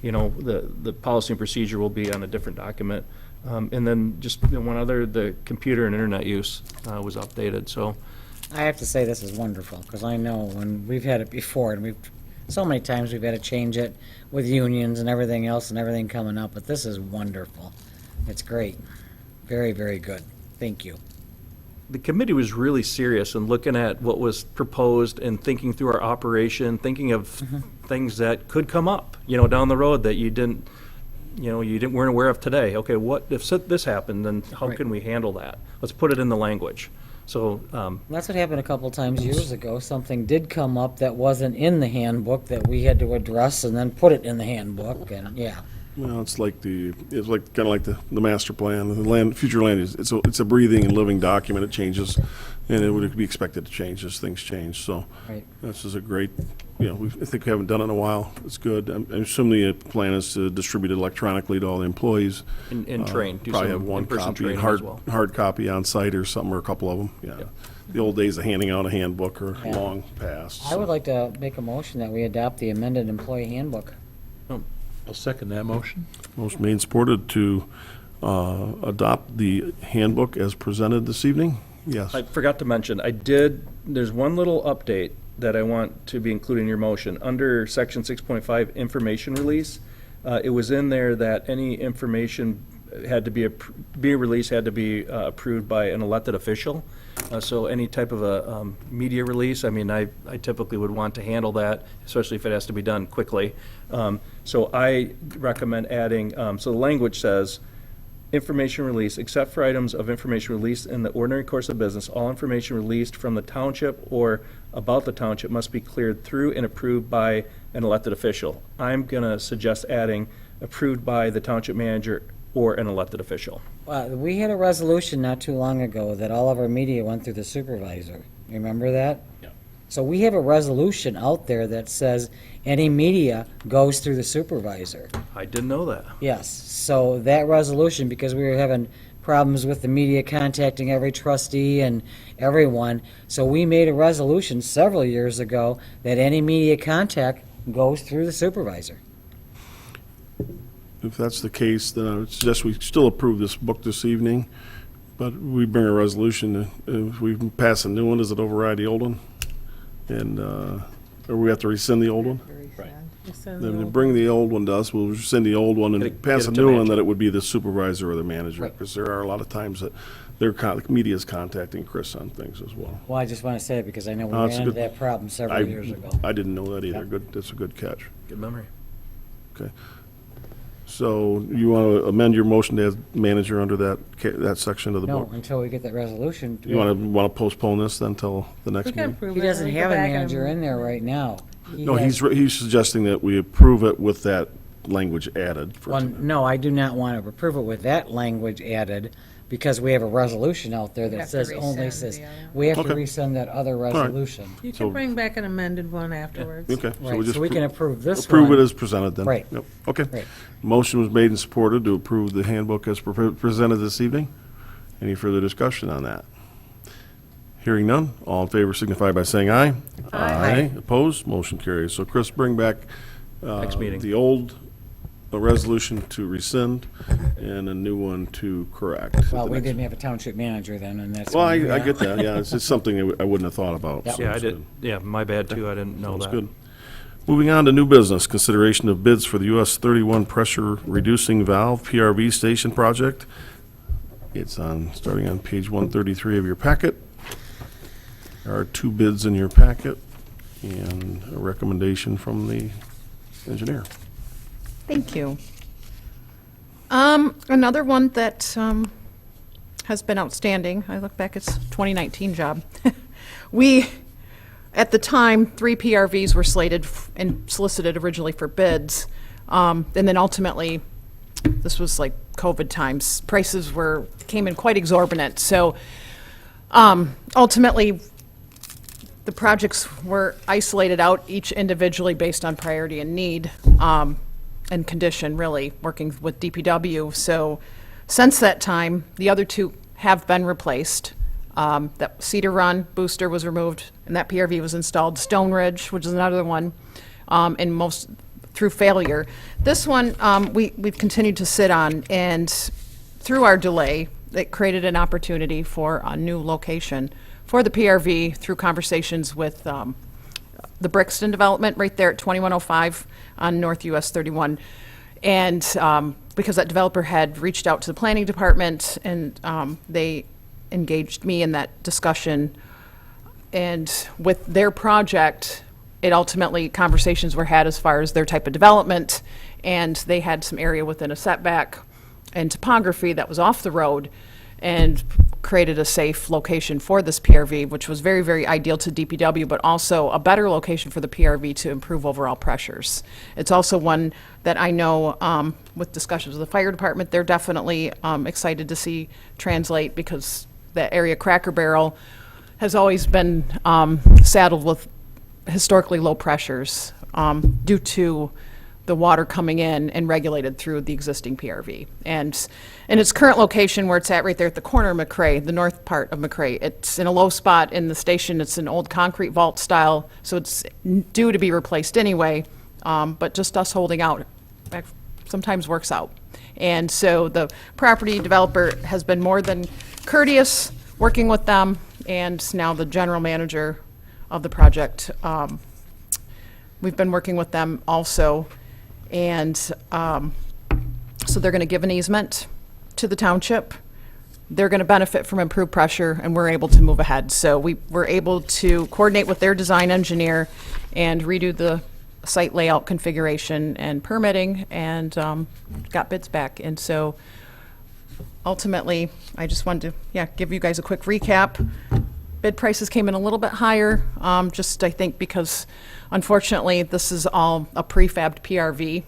the policy and procedure will be on a different document. And then just one other, the computer and internet use was updated, so. I have to say this is wonderful, because I know when we've had it before, and so many times we've had to change it with unions and everything else and everything coming up, but this is wonderful. It's great. Very, very good. Thank you. The committee was really serious in looking at what was proposed and thinking through our operation, thinking of things that could come up, down the road that you weren't aware of today. Okay, what if this happened, then how can we handle that? Let's put it in the language. So That's what happened a couple times years ago. Something did come up that wasn't in the handbook that we had to address and then put it in the handbook, and yeah. Well, it's kind of like the master plan, the future land use. It's a breathing and living document. It changes, and it would be expected to change as things change. So Right. this is a great, I think we haven't done it in a while. It's good. I'm assuming the plan is to distribute it electronically to all the employees. and train. Do Probably some have one in-person copy, training hard as well. hard copy on site or something, or a couple of them. Yeah. The old days of handing out a handbook are Yeah. long past. I would like to make a motion that we adopt the amended employee handbook. I'll second that motion. Motion made and supported to adopt the handbook as presented this evening. Yes. I forgot to mention, there's one little update that I want to be included in your motion. Under section 6.5, information release, it was in there that any information had to be released had to be approved by an elected official. So any type of a media release, I typically would want to handle that, especially if it has to be done quickly. So I recommend adding, so the language says, information release, except for items of information released in the ordinary course of business, all information released from the township or about the township must be cleared through and approved by an elected official. I'm going to suggest adding approved by the township manager or an elected official. We had a resolution not too long ago that all of our media went through the supervisor. Remember that? Yeah. So we have a resolution out there that says any media goes through the supervisor. I didn't know that. Yes, so that resolution, because we were having problems with the media contacting every trustee and everyone, so we made a resolution several years ago that any media contact goes through the supervisor. If that's the case, then I would suggest we still approve this book this evening, but we bring a resolution. If we pass a new one, does it override the old one? And, or we have to rescind the old one? Right. Then we bring the old one to us, we'll rescind the old one Get and it- pass get a it to new one, manager. that it would be the supervisor or the manager. Right. Because there are a lot of times that the media's contacting Chris on things as well. Well, I just want to say it because I know we No, ran it's a into good- that problem several years ago. I didn't know that either. Yeah. Good, that's a good catch. Good memory. Okay. So you want to amend your motion to add manager under that section of the No, book? until we get that resolution. You want to postpone this then till the next We can meeting? approve He it, doesn't and we have go a back and- manager in there right now. No, has- he's suggesting that we approve it with that language added. For Well, tonight. no, I do not want to approve it with that language added, because we have a resolution out there have that to says, only rescind says, the other. we have to Okay. rescind that other resolution. You So- can bring back an amended one afterwards. Okay. Right, so we can approve this approve one. it as presented then. Right. Yep. Okay. Right. Motion was made and supported to approve the handbook as presented this evening. Any further discussion on that? Hearing none, all in favor signify by saying aye. Aye. Opposed, motion carries. So Chris, bring back Next meeting. the old resolution to rescind and a new one to correct. Well, we didn't have a township manager then, and that's. Well, when- I get that, yeah, it's just something I wouldn't have thought about. Yep. so Yeah, I it's did. good. Yeah, my bad too. I didn't know Sounds that. good. Moving on to new business, consideration of bids for the US 31 pressure reducing valve PRV station project. It's starting on page 133 of your packet. There are 2 bids in your packet and a recommendation from the engineer. Thank you. Another one that has been outstanding, I look back, it's 2019 job. We, at the time, 3 PRVs were slated and solicited originally for bids. And then ultimately, this was like COVID times, prices came in quite exorbitant. So ultimately, the projects were isolated out each individually based on priority and need and condition, really, working with DPW. So since that time, the other 2 have been replaced. That Cedar Run booster was removed, and that PRV was installed. Stone Ridge, which is another one, and most through failure. This one we've continued to sit on, and through our delay, it created an opportunity for a new location for the PRV through conversations with the Brixton development right there at 2105 on North US 31. And because that developer had reached out to the planning department, and they engaged me in that discussion. And with their project, it ultimately, conversations were had as far as their type of development, and they had some area within a setback and topography that was off the road, and created a safe location for this PRV, which was very, very ideal to DPW, but also a better location for the PRV to improve overall pressures. It's also one that I know with discussions with the fire department, they're definitely excited to see translate, because that area Cracker Barrel has always been saddled with historically low pressures due to the water coming in and regulated through the existing PRV. And in its current location, where it's at right there at the corner of McRae, the north part of McRae, it's in a low spot in the station. It's an old concrete vault style, so it's due to be replaced anyway, but just us holding out sometimes works out. And so the property developer has been more than courteous working with them, and now the general manager of the project, we've been working with them also. And so they're going to give an easement to the township. They're going to benefit from improved pressure, and we're able to move ahead. So we were able to coordinate with their design engineer and redo the site layout configuration and permitting, and got bids back. And so ultimately, I just wanted to give you guys a quick recap. Bid prices came in a little bit higher, just I think because unfortunately this is all a prefabbed PRV,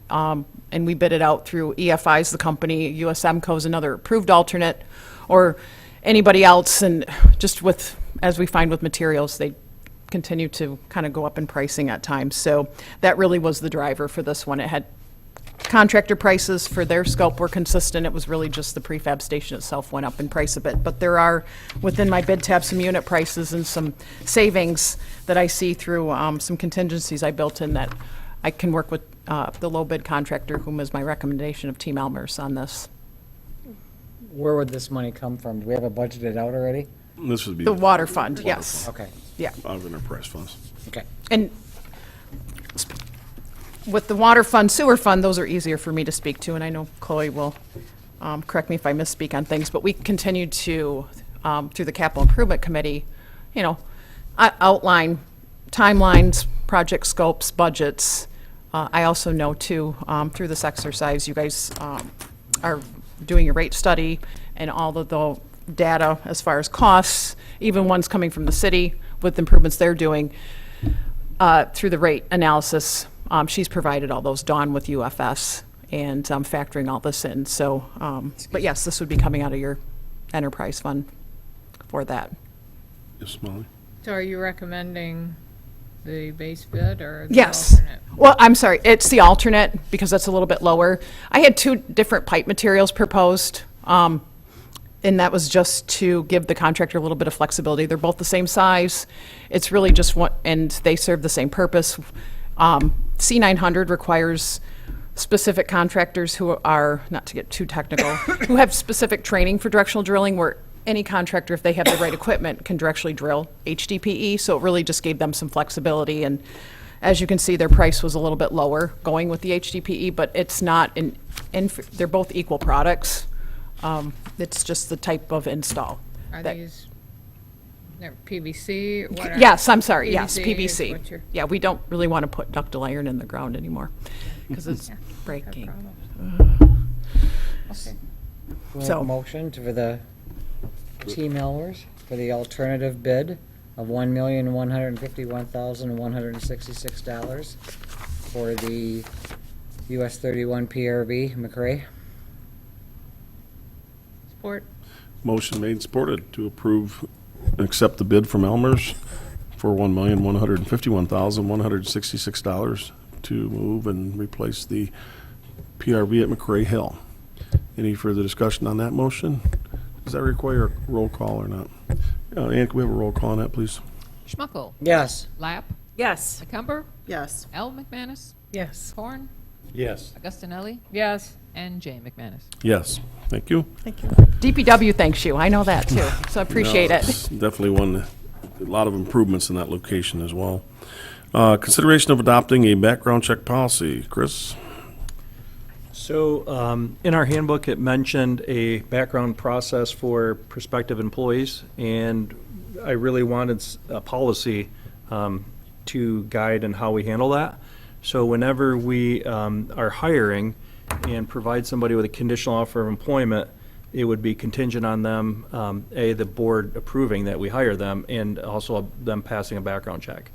and we bid it out through EFI's the company, USMCO's another approved alternate, or anybody else, and just with, as we find with materials, they continue to kind of go up in pricing at times. So that really was the driver for this one. It had contractor prices for their scope were consistent. It was really just the prefab station itself went up in price a bit. But there are, within my bid tab, some unit prices and some savings that I see through some contingencies I built in that I can work with the low bid contractor, whom is my recommendation of Team Elmers on this. Where would this money come from? Do we have it budgeted out already? This would be The water fund, yes. Okay, Yeah. out of enterprise funds. okay. And with the water fund, sewer fund, those are easier for me to speak to, and I know Chloe will correct me if I misspeak on things, but we continue to, through the Capital Improvement Committee, outline timelines, project scopes, budgets. I also know, too, through this exercise, you guys are doing your rate study and all of the data as far as costs, even ones coming from the city with improvements they're doing through the rate analysis. She's provided all those, Dawn with UFS, and factoring all this in. So, but yes, this would be coming out of your enterprise fund for that. Yes, Molly? So are you recommending the base bid or the Yes. alternate? Well, I'm sorry, it's the alternate because that's a little bit lower. I had 2 different pipe materials proposed, and that was just to give the contractor a little bit of flexibility. They're both the same size. It's really just one, and they serve the same purpose. C900 requires specific contractors who are, not to get too technical, who have specific training for directional drilling, where any contractor, if they have the right equipment, can directionally drill HDPE. So it really just gave them some flexibility. And as you can see, their price was a little bit lower going with the HDPE, but it's not they're both equal products. It's just the type of install. Are that- these, they're PVC? What are- Yes, I'm sorry, yes, is PVC. what you're- Yeah, we don't really want to put ductile iron in the ground anymore, because it's Yeah, breaking. Okay. We'll So- make a motion for the T. Millers for the alternative bid of $1,151,166 for the US 31 PRV McRae. Support. Motion made and supported to approve and accept the bid from Elmer's for $1,151,166 to move and replace the PRV at McRae Hill. Any further discussion on that motion? Does that require a roll call or not? Ann, can we have a roll call on that, please? Schmuckel. Yes. Lapp. Yes. McCumber. Yes. L. McManus. Yes. Horn. Yes. Augustinelli. Yes. And J. McManus. Yes. Thank you. DPW thanks you, I know that too, so I appreciate No, it. it's definitely a lot of improvements in that location as well. Consideration of adopting a background check policy. Chris? So in our handbook, it mentioned a background process for prospective employees, and I really wanted a policy to guide in how we handle that. So whenever we are hiring and provide somebody with a conditional offer of employment, it would be contingent on them, the board approving that we hire them, and also them passing a background check.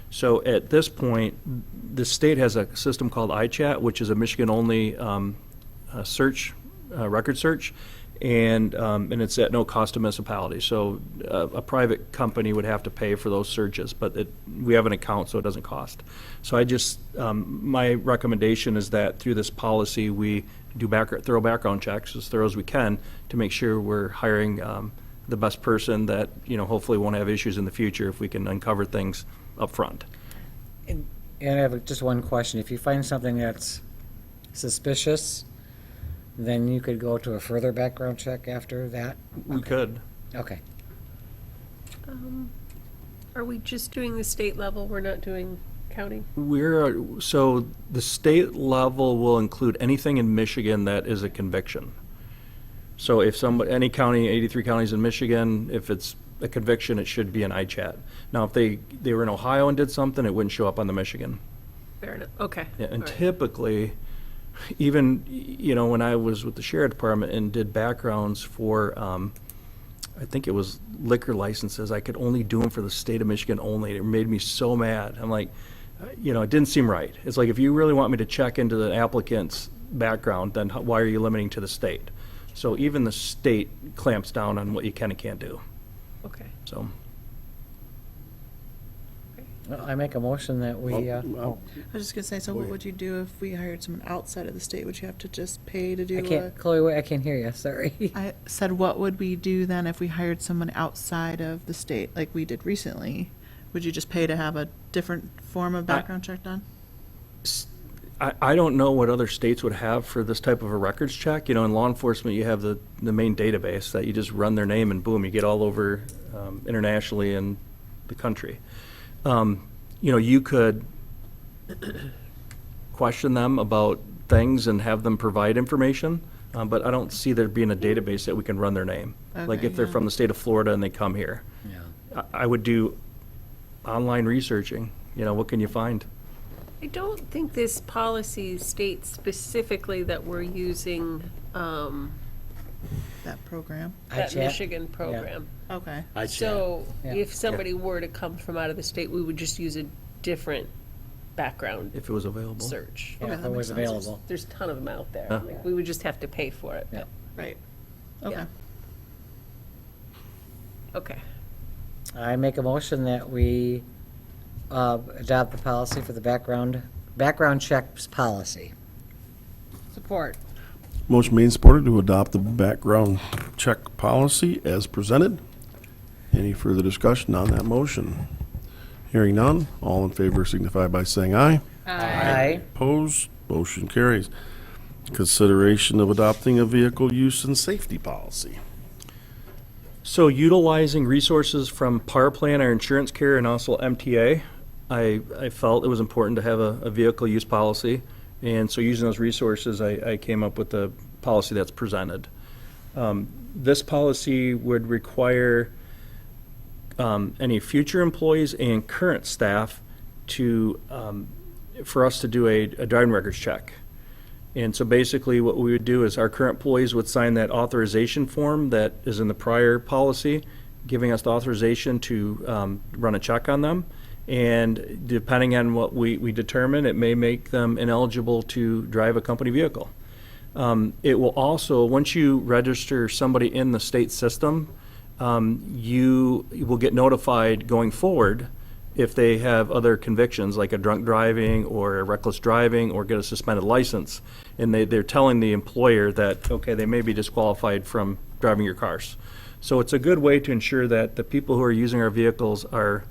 So at this point, the state has a system called iChat, which is a Michigan-only search, record search, and it's at no cost to municipality. So a private company would have to pay for those searches, but we have an account, so it doesn't cost. So I just, my recommendation is that through this policy, we do thorough background checks, as thorough as we can, to make sure we're hiring the best person that, hopefully won't have issues in the future if we can uncover things up front. And I have just one question. If you find something that's suspicious, then you could go to a further background check after that? We could. Okay. Are we just doing the state level? We're not doing county? So the state level will include anything in Michigan that is a conviction. So if any county, 83 counties in Michigan, if it's a conviction, it should be an iChat. Now, if they were in Ohio and did something, it wouldn't show up on the Michigan. Fair enough. Okay. Yeah, and All right. typically, even, when I was with the sheriff department and did backgrounds for, I think it was liquor licenses, I could only do them for the state of Michigan only. It made me so mad. I'm like, it didn't seem right. It's like, if you really want me to check into the applicant's background, then why are you limiting to the state? So even the state clamps down on what you can and can't do. Okay. So, Well, I make a motion that we, I was just gonna say, so what would you do if we hired someone outside of the state? Would you have to just pay to do I can't, Chloe, wait, I can't hear you, sorry. I said, what would we do then if we hired someone outside of the state, like we did recently? Would you just pay to have a different form of background check done? I don't know what other states would have for this type of a records check. In law enforcement, you have the main database that you just run their name and boom, you get all over internationally in the country. You could question them about things and have them provide information, but I don't see there being a database that we can run their name. Like Okay, if they're yeah. from the state of Florida and they come here. Yeah. I would do online researching. What can you find? I don't think this policy states specifically that we're using That program? that iChat? Michigan program. Okay. So Yeah. if somebody were to come from out of the state, we would just use a different background If it was available. search. Yeah, Okay, if that it makes was sense. available. There's a ton of them out there. Huh. Like, we would just have to pay for it. Yeah. Right. Yeah. Okay. Okay. I make a motion that we adopt the policy for the background checks policy. Support. Motion made and supported to adopt the background check policy as presented. Any further discussion on that motion? Hearing none, all in favor signify by saying aye. Aye. Opposed, motion carries. Consideration of adopting a vehicle use and safety policy. So utilizing resources from Power Plan, our insurance carrier, and also MTA, I felt it was important to have a vehicle use policy. And so using those resources, I came up with the policy that's presented. This policy would require any future employees and current staff to, for us to do a driving records check. And so basically what we would do is our current employees would sign that authorization form that is in the prior policy, giving us the authorization to run a check on them. And depending on what we determine, it may make them ineligible to drive a company vehicle. It will also, once you register somebody in the state system, you will get notified going forward if they have other convictions, like a drunk driving or a reckless driving or get a suspended license. And they're telling the employer that, okay, they may be disqualified from driving your cars. So it's a good way to ensure that the people who are using our vehicles are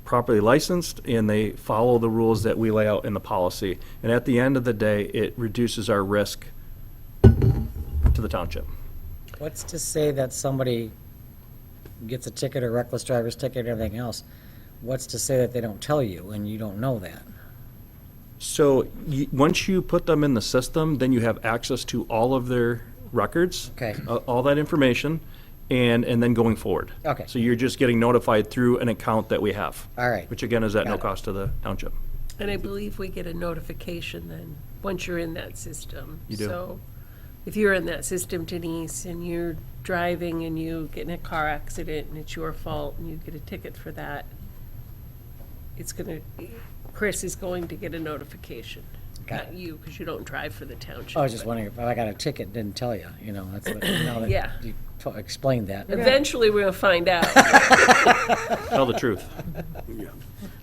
properly licensed and they follow the rules that we lay out in the policy. And at the end of the day, it reduces our risk to the township. What's to say that somebody gets a ticket or reckless driver's ticket and everything else? What's to say that they don't tell you and you don't know that? So once you put them in the system, then you have access to all of their records, Okay. all that information, and then going forward. Okay. So you're just getting notified through an account that we have. All right. Which again is at no Got it. cost to the township. And I believe we get a notification then, once you're in that system. You do. So if you're in that system, Denise, and you're driving and you get in a car accident and it's your fault and you get a ticket for that, Chris is going to get a notification. Got Not you, because you don't drive for the township. I was just but wondering if I got a ticket and didn't tell you, that's what, now that Yeah. you explained that. Eventually, we're going to find out. Tell the truth.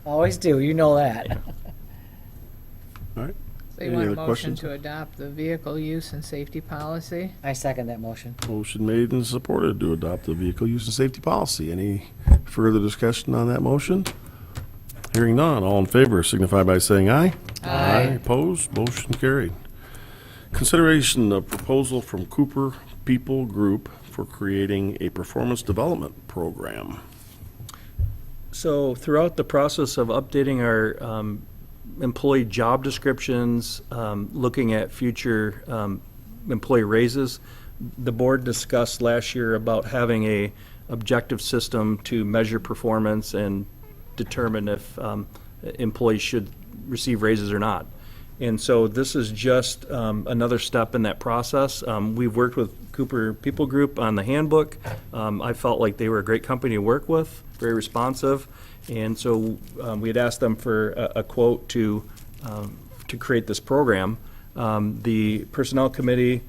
Always do, you know that. All right. So you Any want a other motion questions? to adopt the vehicle use and safety policy? I second that motion. Motion made and supported to adopt the vehicle use and safety policy. Any further discussion on that motion? Hearing none, all in favor signify by saying aye. Aye. Opposed, motion carried. Consideration of proposal from Cooper People Group for creating a performance development program. So throughout the process of updating our employee job descriptions, looking at future employee raises, the board discussed last year about having a objective system to measure performance and determine if employees should receive raises or not. And so this is just another step in that process. We've worked with Cooper People Group on the handbook. I felt like they were a great company to work with, very responsive. And so we had asked them for a quote to create this program. The Personnel Committee,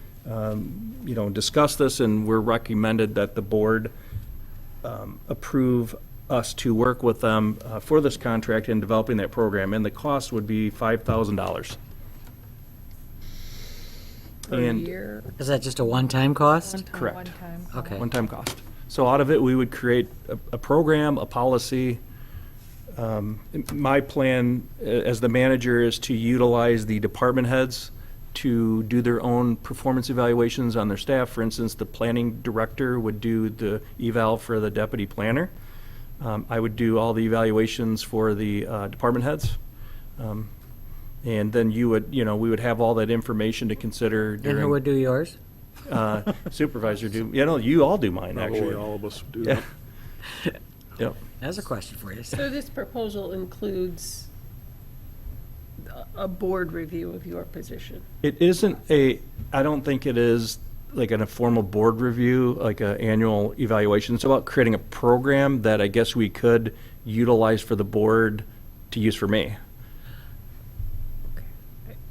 discussed this and we're recommended that the board approve us to work with them for this contract in developing that program, and the cost would be $5,000. Per And- year? Is that just a one-time cost? Correct. One-time. Okay. One-time cost. So out of it, we would create a program, a policy. My plan as the manager is to utilize the department heads to do their own performance evaluations on their staff. For instance, the planning director would do the eval for the deputy planner. I would do all the evaluations for the department heads. And then we would have all that information to consider And who during, would do yours? supervisor do, you all do mine, Probably actually. all of us would do Yeah. that. Yep. That's a question for you. So this proposal includes a board review of your position. It isn't I don't think it is like a formal board review, like an annual evaluation. It's about creating a program that I guess we could utilize for the board to use for me.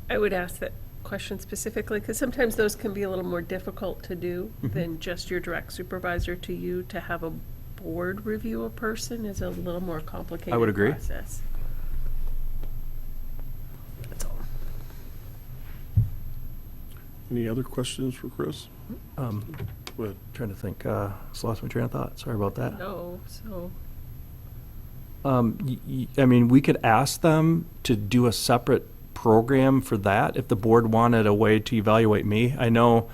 I would ask that question specifically, because sometimes those can be a little more difficult to do than just your direct supervisor to you. To have a board review a person is a little more complicated I would agree. process. That's all. Any other questions for Chris? Go ahead. Trying to think, just lost my train of thought. Sorry about that. No, so, I mean, we could ask them to do a separate program for that if the board wanted a way to evaluate me. I know,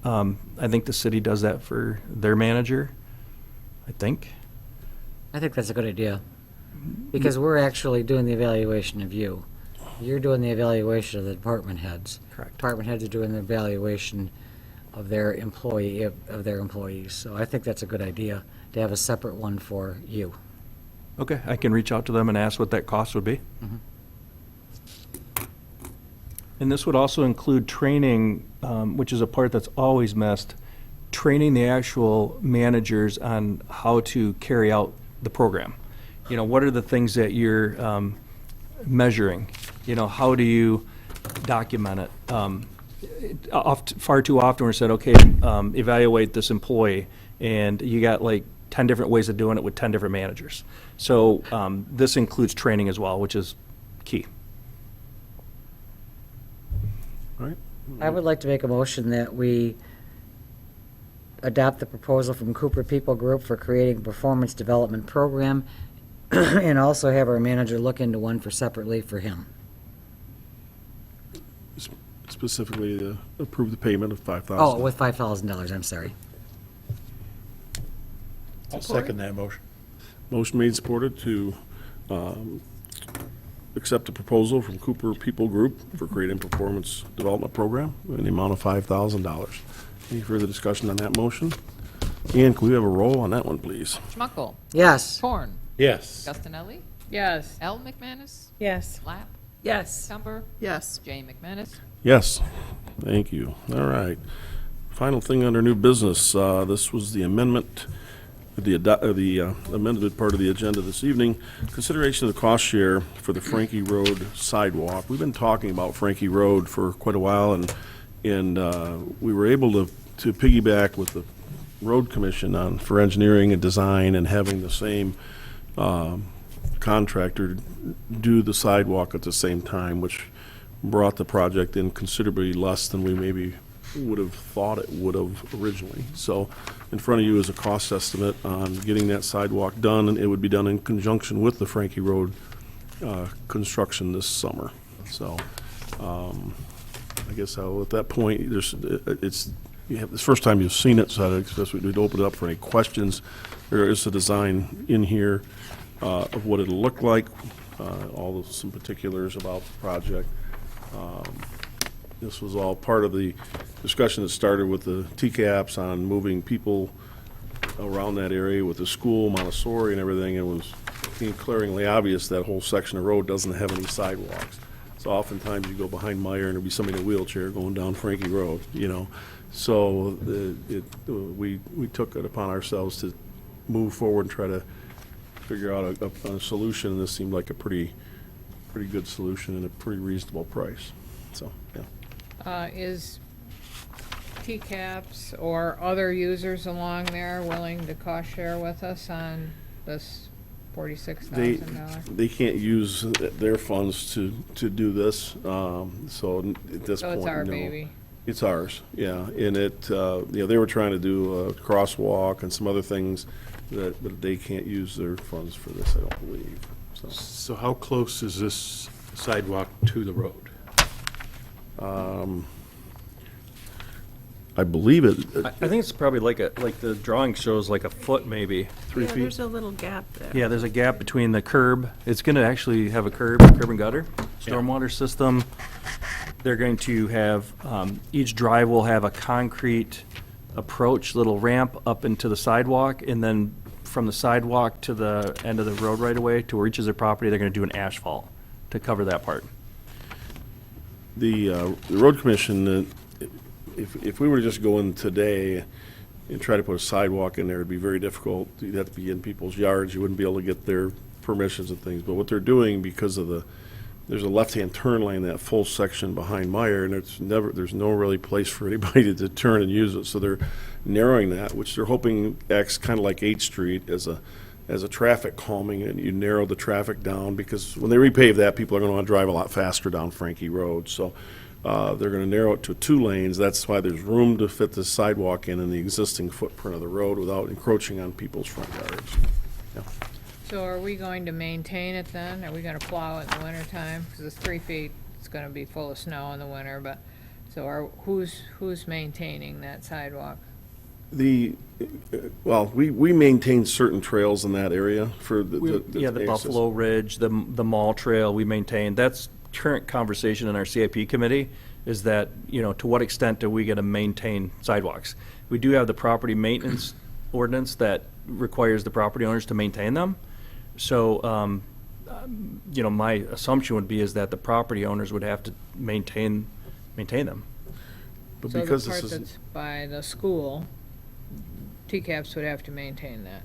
I think the city does that for their manager, I think. I think that's a good idea, because we're actually doing the evaluation of you. You're doing the evaluation of the department heads. Correct. Department heads are doing the evaluation of their employees. So I think that's a good idea, to have a separate one for you. Okay, I can reach out to them and ask what that cost would be. And this would also include training, which is a part that's always missed, training the actual managers on how to carry out the program. You know, what are the things that you're measuring? You know, how do you document it? Far too often we're said, okay, evaluate this employee, and you got like 10 different ways of doing it with 10 different managers. So this includes training as well, which is key. All right. I would like to make a motion that we adopt the proposal from Cooper People Group for creating a performance development program, and also have our manager look into one separately for him. Specifically to approve the payment of $5,000. Oh, with $5,000, I'm sorry. I'll second that motion. Motion made and supported to accept the proposal from Cooper People Group for creating performance development program in the amount of $5,000. Any further discussion on that motion? And can we have a roll on that one, please? Schmuckel. Yes. Horn. Yes. Gustinelli. Yes. L. McManus. Yes. Lapp. Yes. Cumber. Yes. J. McManus. Yes. Thank you. All right. Final thing under new business, this was the amendment, the amended part of the agenda this evening. Consideration of the cost share for the Frankie Road sidewalk. We've been talking about Frankie Road for quite a while, and we were able to piggyback with the road commission for engineering and design, and having the same contractor do the sidewalk at the same time, which brought the project in considerably less than we maybe would have thought it would have originally. So in front of you is a cost estimate on getting that sidewalk done, and it would be done in conjunction with the Frankie Road construction this summer. So I guess at that point, it's the first time you've seen it, so I guess we'd open it up for any questions. There is a design in here of what it'll look like, some particulars about the project. This was all part of the discussion that started with the TCAPs on moving people around that area with the school, Montessori and everything. It was glaringly obvious that whole section of road doesn't have any sidewalks. So oftentimes you go behind Meyer and there'll be somebody in a wheelchair going down Frankie Road, you know. So we took it upon ourselves to move forward and try to figure out a solution, and this seemed like a pretty good solution and a pretty reasonable price. So, yeah. Is TCAPS or other users along there willing to cost share with us on this $46,000? They can't use their funds to do this, so at this point, it's our no. baby. It's ours, yeah, and they were trying to do a crosswalk and some other things but they can't use their funds for this, I don't believe, so. So how close is this sidewalk to the road? I believe it. I think it's probably like the drawing shows, like a foot maybe. 3 feet. There's a little gap there. Yeah, there's a gap between the curb. It's going to actually have a curb and gutter, stormwater system. They're going to have, each drive will have a concrete approach, little ramp up into the sidewalk, and then from the sidewalk to the end of the road right away to where reaches their property, they're going to do an asphalt to cover that part. The road commission, if we were to just go in today and try to put a sidewalk in there, it'd be very difficult. You'd have to be in people's yards. You wouldn't be able to get their permissions and things. But what they're doing, because of there's a left-hand turn lane, that full section behind Meyer, and there's no really place for anybody to turn and use it. So they're narrowing that, which they're hoping acts kind of like 8th Street as a traffic calming, and you narrow the traffic down, because when they repave that, people are going to want to drive a lot faster down Frankie Road. So they're going to narrow it to 2 lanes. That's why there's room to fit the sidewalk in the existing footprint of the road without encroaching on people's front yards. Yeah. So are we going to maintain it then? Are we gonna plow it in the wintertime? Because it's 3 feet, it's gonna be full of snow in the winter, but, so who's maintaining that sidewalk? Well, we maintain certain trails in that area for the access. Buffalo Ridge, the Mall Trail we maintain. That's current conversation in our CIP committee. is that, to what extent are we going to maintain sidewalks? We do have the property maintenance ordinance that requires the property owners to maintain them. So, my assumption would be is that the property owners would have to maintain them. But So the because part this is, that's by the school, TCAPs would have to maintain that.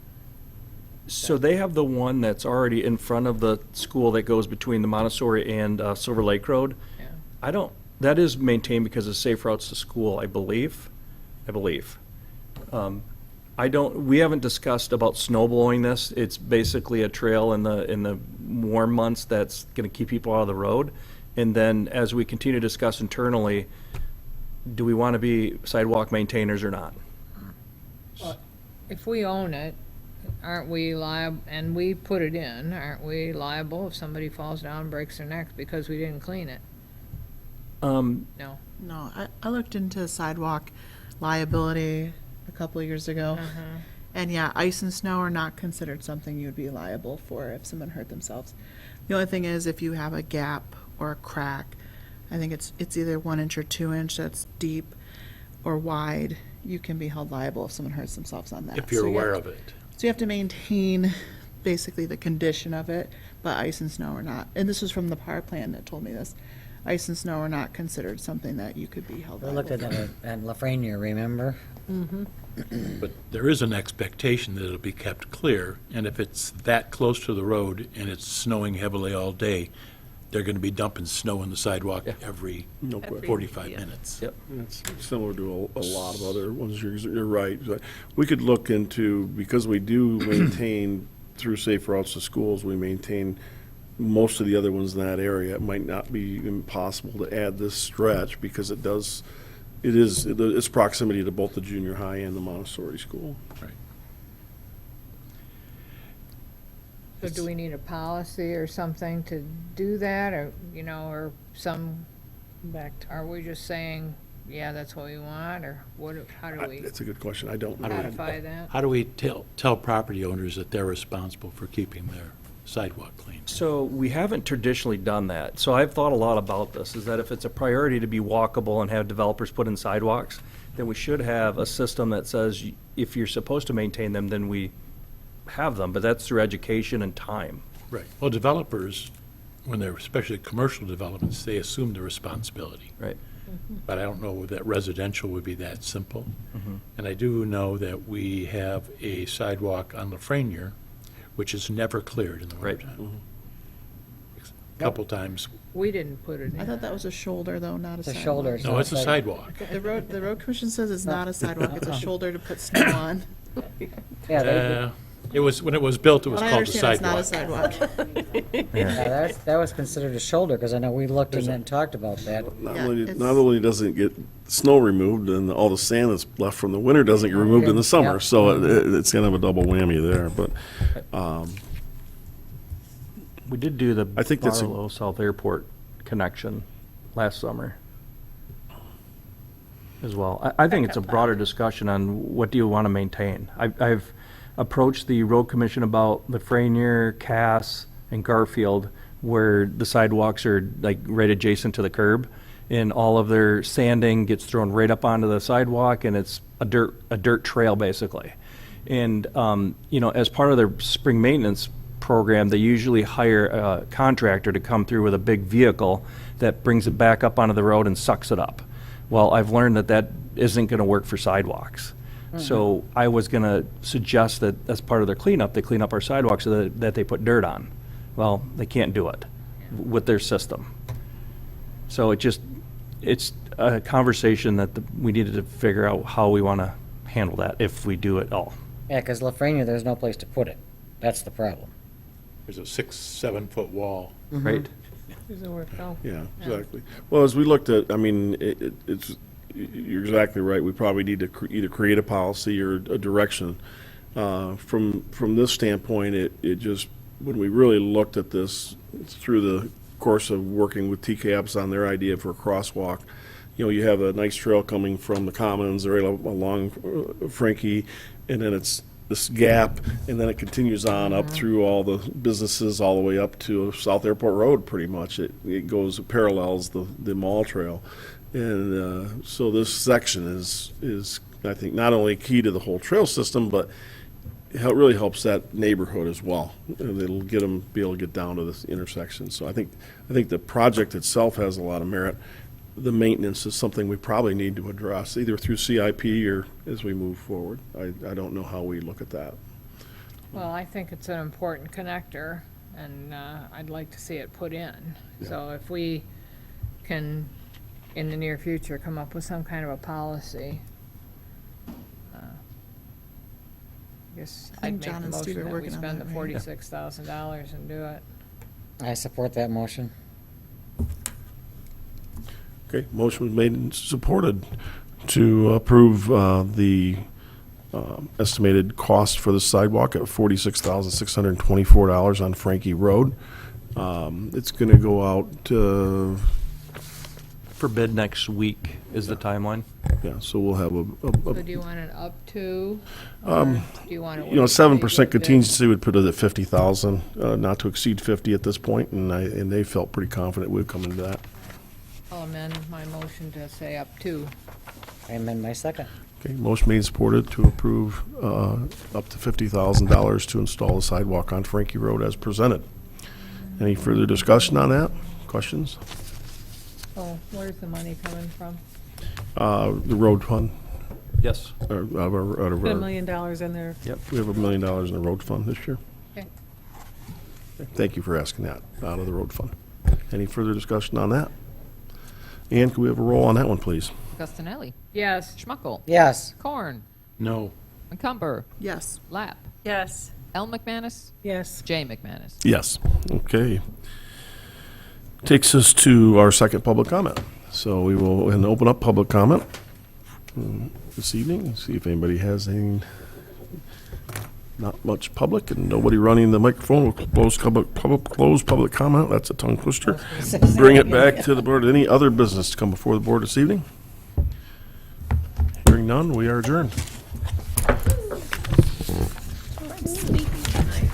So they have the one that's already in front of the school that goes between the Montessori and Silver Lake Road. Yeah. That is maintained because of safe routes to school, I believe. We haven't discussed about snow blowing this. It's basically a trail in the warm months that's going to keep people out of the road. And then as we continue to discuss internally, do we want to be sidewalk maintainers or not? If we own it, aren't we liable, and we put it in, aren't we liable if somebody falls down and breaks their neck because we didn't clean it? No. No, I looked into sidewalk liability a couple of years ago. And yeah, ice and snow are not considered something you'd be liable for if someone hurt themselves. The only thing is if you have a gap or a crack, I think it's either 1 inch or 2 inch that's deep or wide, you can be held liable if someone hurts themselves on that. If you're aware of it. So you have to maintain basically the condition of it, but ice and snow are not. And this was from the power plant that told me this. Ice and snow are not considered something that you could be held We liable looked at for. it at Lafreniere, remember? But there is an expectation that it'll be kept clear, and if it's that close to the road and it's snowing heavily all day, they're going to be dumping snow in the sidewalk every no question. 45 minutes. Yep. It's similar to a lot of other ones, you're right. We could look into, because we do maintain, through Safe Routes to Schools, we maintain most of the other ones in that area. It might not be impossible to add this stretch, because it's proximity to both the junior high and the Montessori school. Right. So do we need a policy or something to do that, or, or some, are we just saying, yeah, that's what we want, or how do we That's a good question. I don't know. modify that? How do we tell property owners that they're responsible for keeping their sidewalk clean? So we haven't traditionally done that. So I've thought a lot about this, is that if it's a priority to be walkable and have developers put in sidewalks, then we should have a system that says if you're supposed to maintain them, then we have them, but that's through education and time. Right. Well, developers, when they're, especially commercial developments, they assume the responsibility. Right. But I don't know that residential would be that simple. And I do know that we have a sidewalk on Lafreniere, which is never cleared in the wintertime. A couple times. We didn't put it in. I thought that was a shoulder though, not a It's a sidewalk. shoulder. No, it's a sidewalk. The road commission says it's not a sidewalk, it's a shoulder to put snow on. Yeah, they, It was, when it was built, it was But I called a understand it's sidewalk. not a sidewalk. yeah, that was considered a shoulder, because I know we looked and talked about that. Yeah, it's- Not only does it get snow removed, and all the sand that's left from the winter doesn't get removed in the summer, Yeah. so it's kind of a double whammy there, but, We did do the I think that's a- Barlow South Airport connection last summer as well. I think it's a broader discussion on what do you want to maintain. I've approached the road commission about Lafreniere, Cass, and Garfield, where the sidewalks are like right adjacent to the curb, and all of their sanding gets thrown right up onto the sidewalk, and it's a dirt trail basically. And as part of their spring maintenance program, they usually hire a contractor to come through with a big vehicle that brings it back up onto the road and sucks it up. Well, I've learned that isn't going to work for sidewalks. So I was going to suggest that as part of their cleanup, they clean up our sidewalks so that they put dirt on. Well, they can't do it with their system. So it's a conversation that we needed to figure out how we want to handle that if we do it all. Yeah, because Lafreniere, there's no place to put it. That's the problem. There's a 6-7 foot wall. Right? Doesn't work out. yeah, exactly. Well, as we looked at, you're exactly right, we probably need to either create a policy or a direction. From this standpoint, it just, when we really looked at this through the course of working with TCAPs on their idea for a crosswalk, you have a nice trail coming from the Commons right along Frankie, and then it's this gap, and then it continues on up through all the businesses all the way up to South Airport Road, pretty much. It parallels the mall trail. And so this section is, I think, not only key to the whole trail system, but it really helps that neighborhood as well. And it'll get them, be able to get down to this intersection. So I think the project itself has a lot of merit. The maintenance is something we probably need to address, either through CIP or as we move forward. I don't know how we look at that. Well, I think it's an important connector, and I'd like to see it put in. So if we can, in the near future, come up with some kind of a policy, I guess I think I'd make John a and Steve motion are that we working on spend the that right now. $46,000 and do it. I support that motion. Okay, motion was made and supported to approve the estimated cost for the sidewalk at $46,624 on Frankie Road. It's going to go out, For bid next week is the timeline. yeah, so we'll have So do you want it up to, or do you want it? 7% contingency would put it at 50,000, not to exceed 50 at this point, and they felt pretty confident we'd come into that. I'll amend my motion to say up to. I amend my second. Okay, motion made and supported to approve up to $50,000 to install the sidewalk on Frankie Road as presented. Any further discussion on that? Questions? Oh, where's the money coming from? The road fund. Yes. Out of our, Put $1 million in there. Yep. we have $1 million in the road fund this year. Okay. Thank you for asking that, out of the road fund. Any further discussion on that? And could we have a roll on that one, please? Gustinelli. Yes. Schmuckel. Yes. Corn. No. McCumber. Yes. Lapp. Yes. L. McManus. Yes. J. McManus. Yes. Okay. Takes us to our second public comment. So we will open up public comment this evening, see if anybody has any, not much public and nobody running the microphone. We'll close public comment. That's a tongue twister. Bring it back to the board. Any other business to come before the board this evening? Hearing none, we are adjourned. I'm sleepy tonight.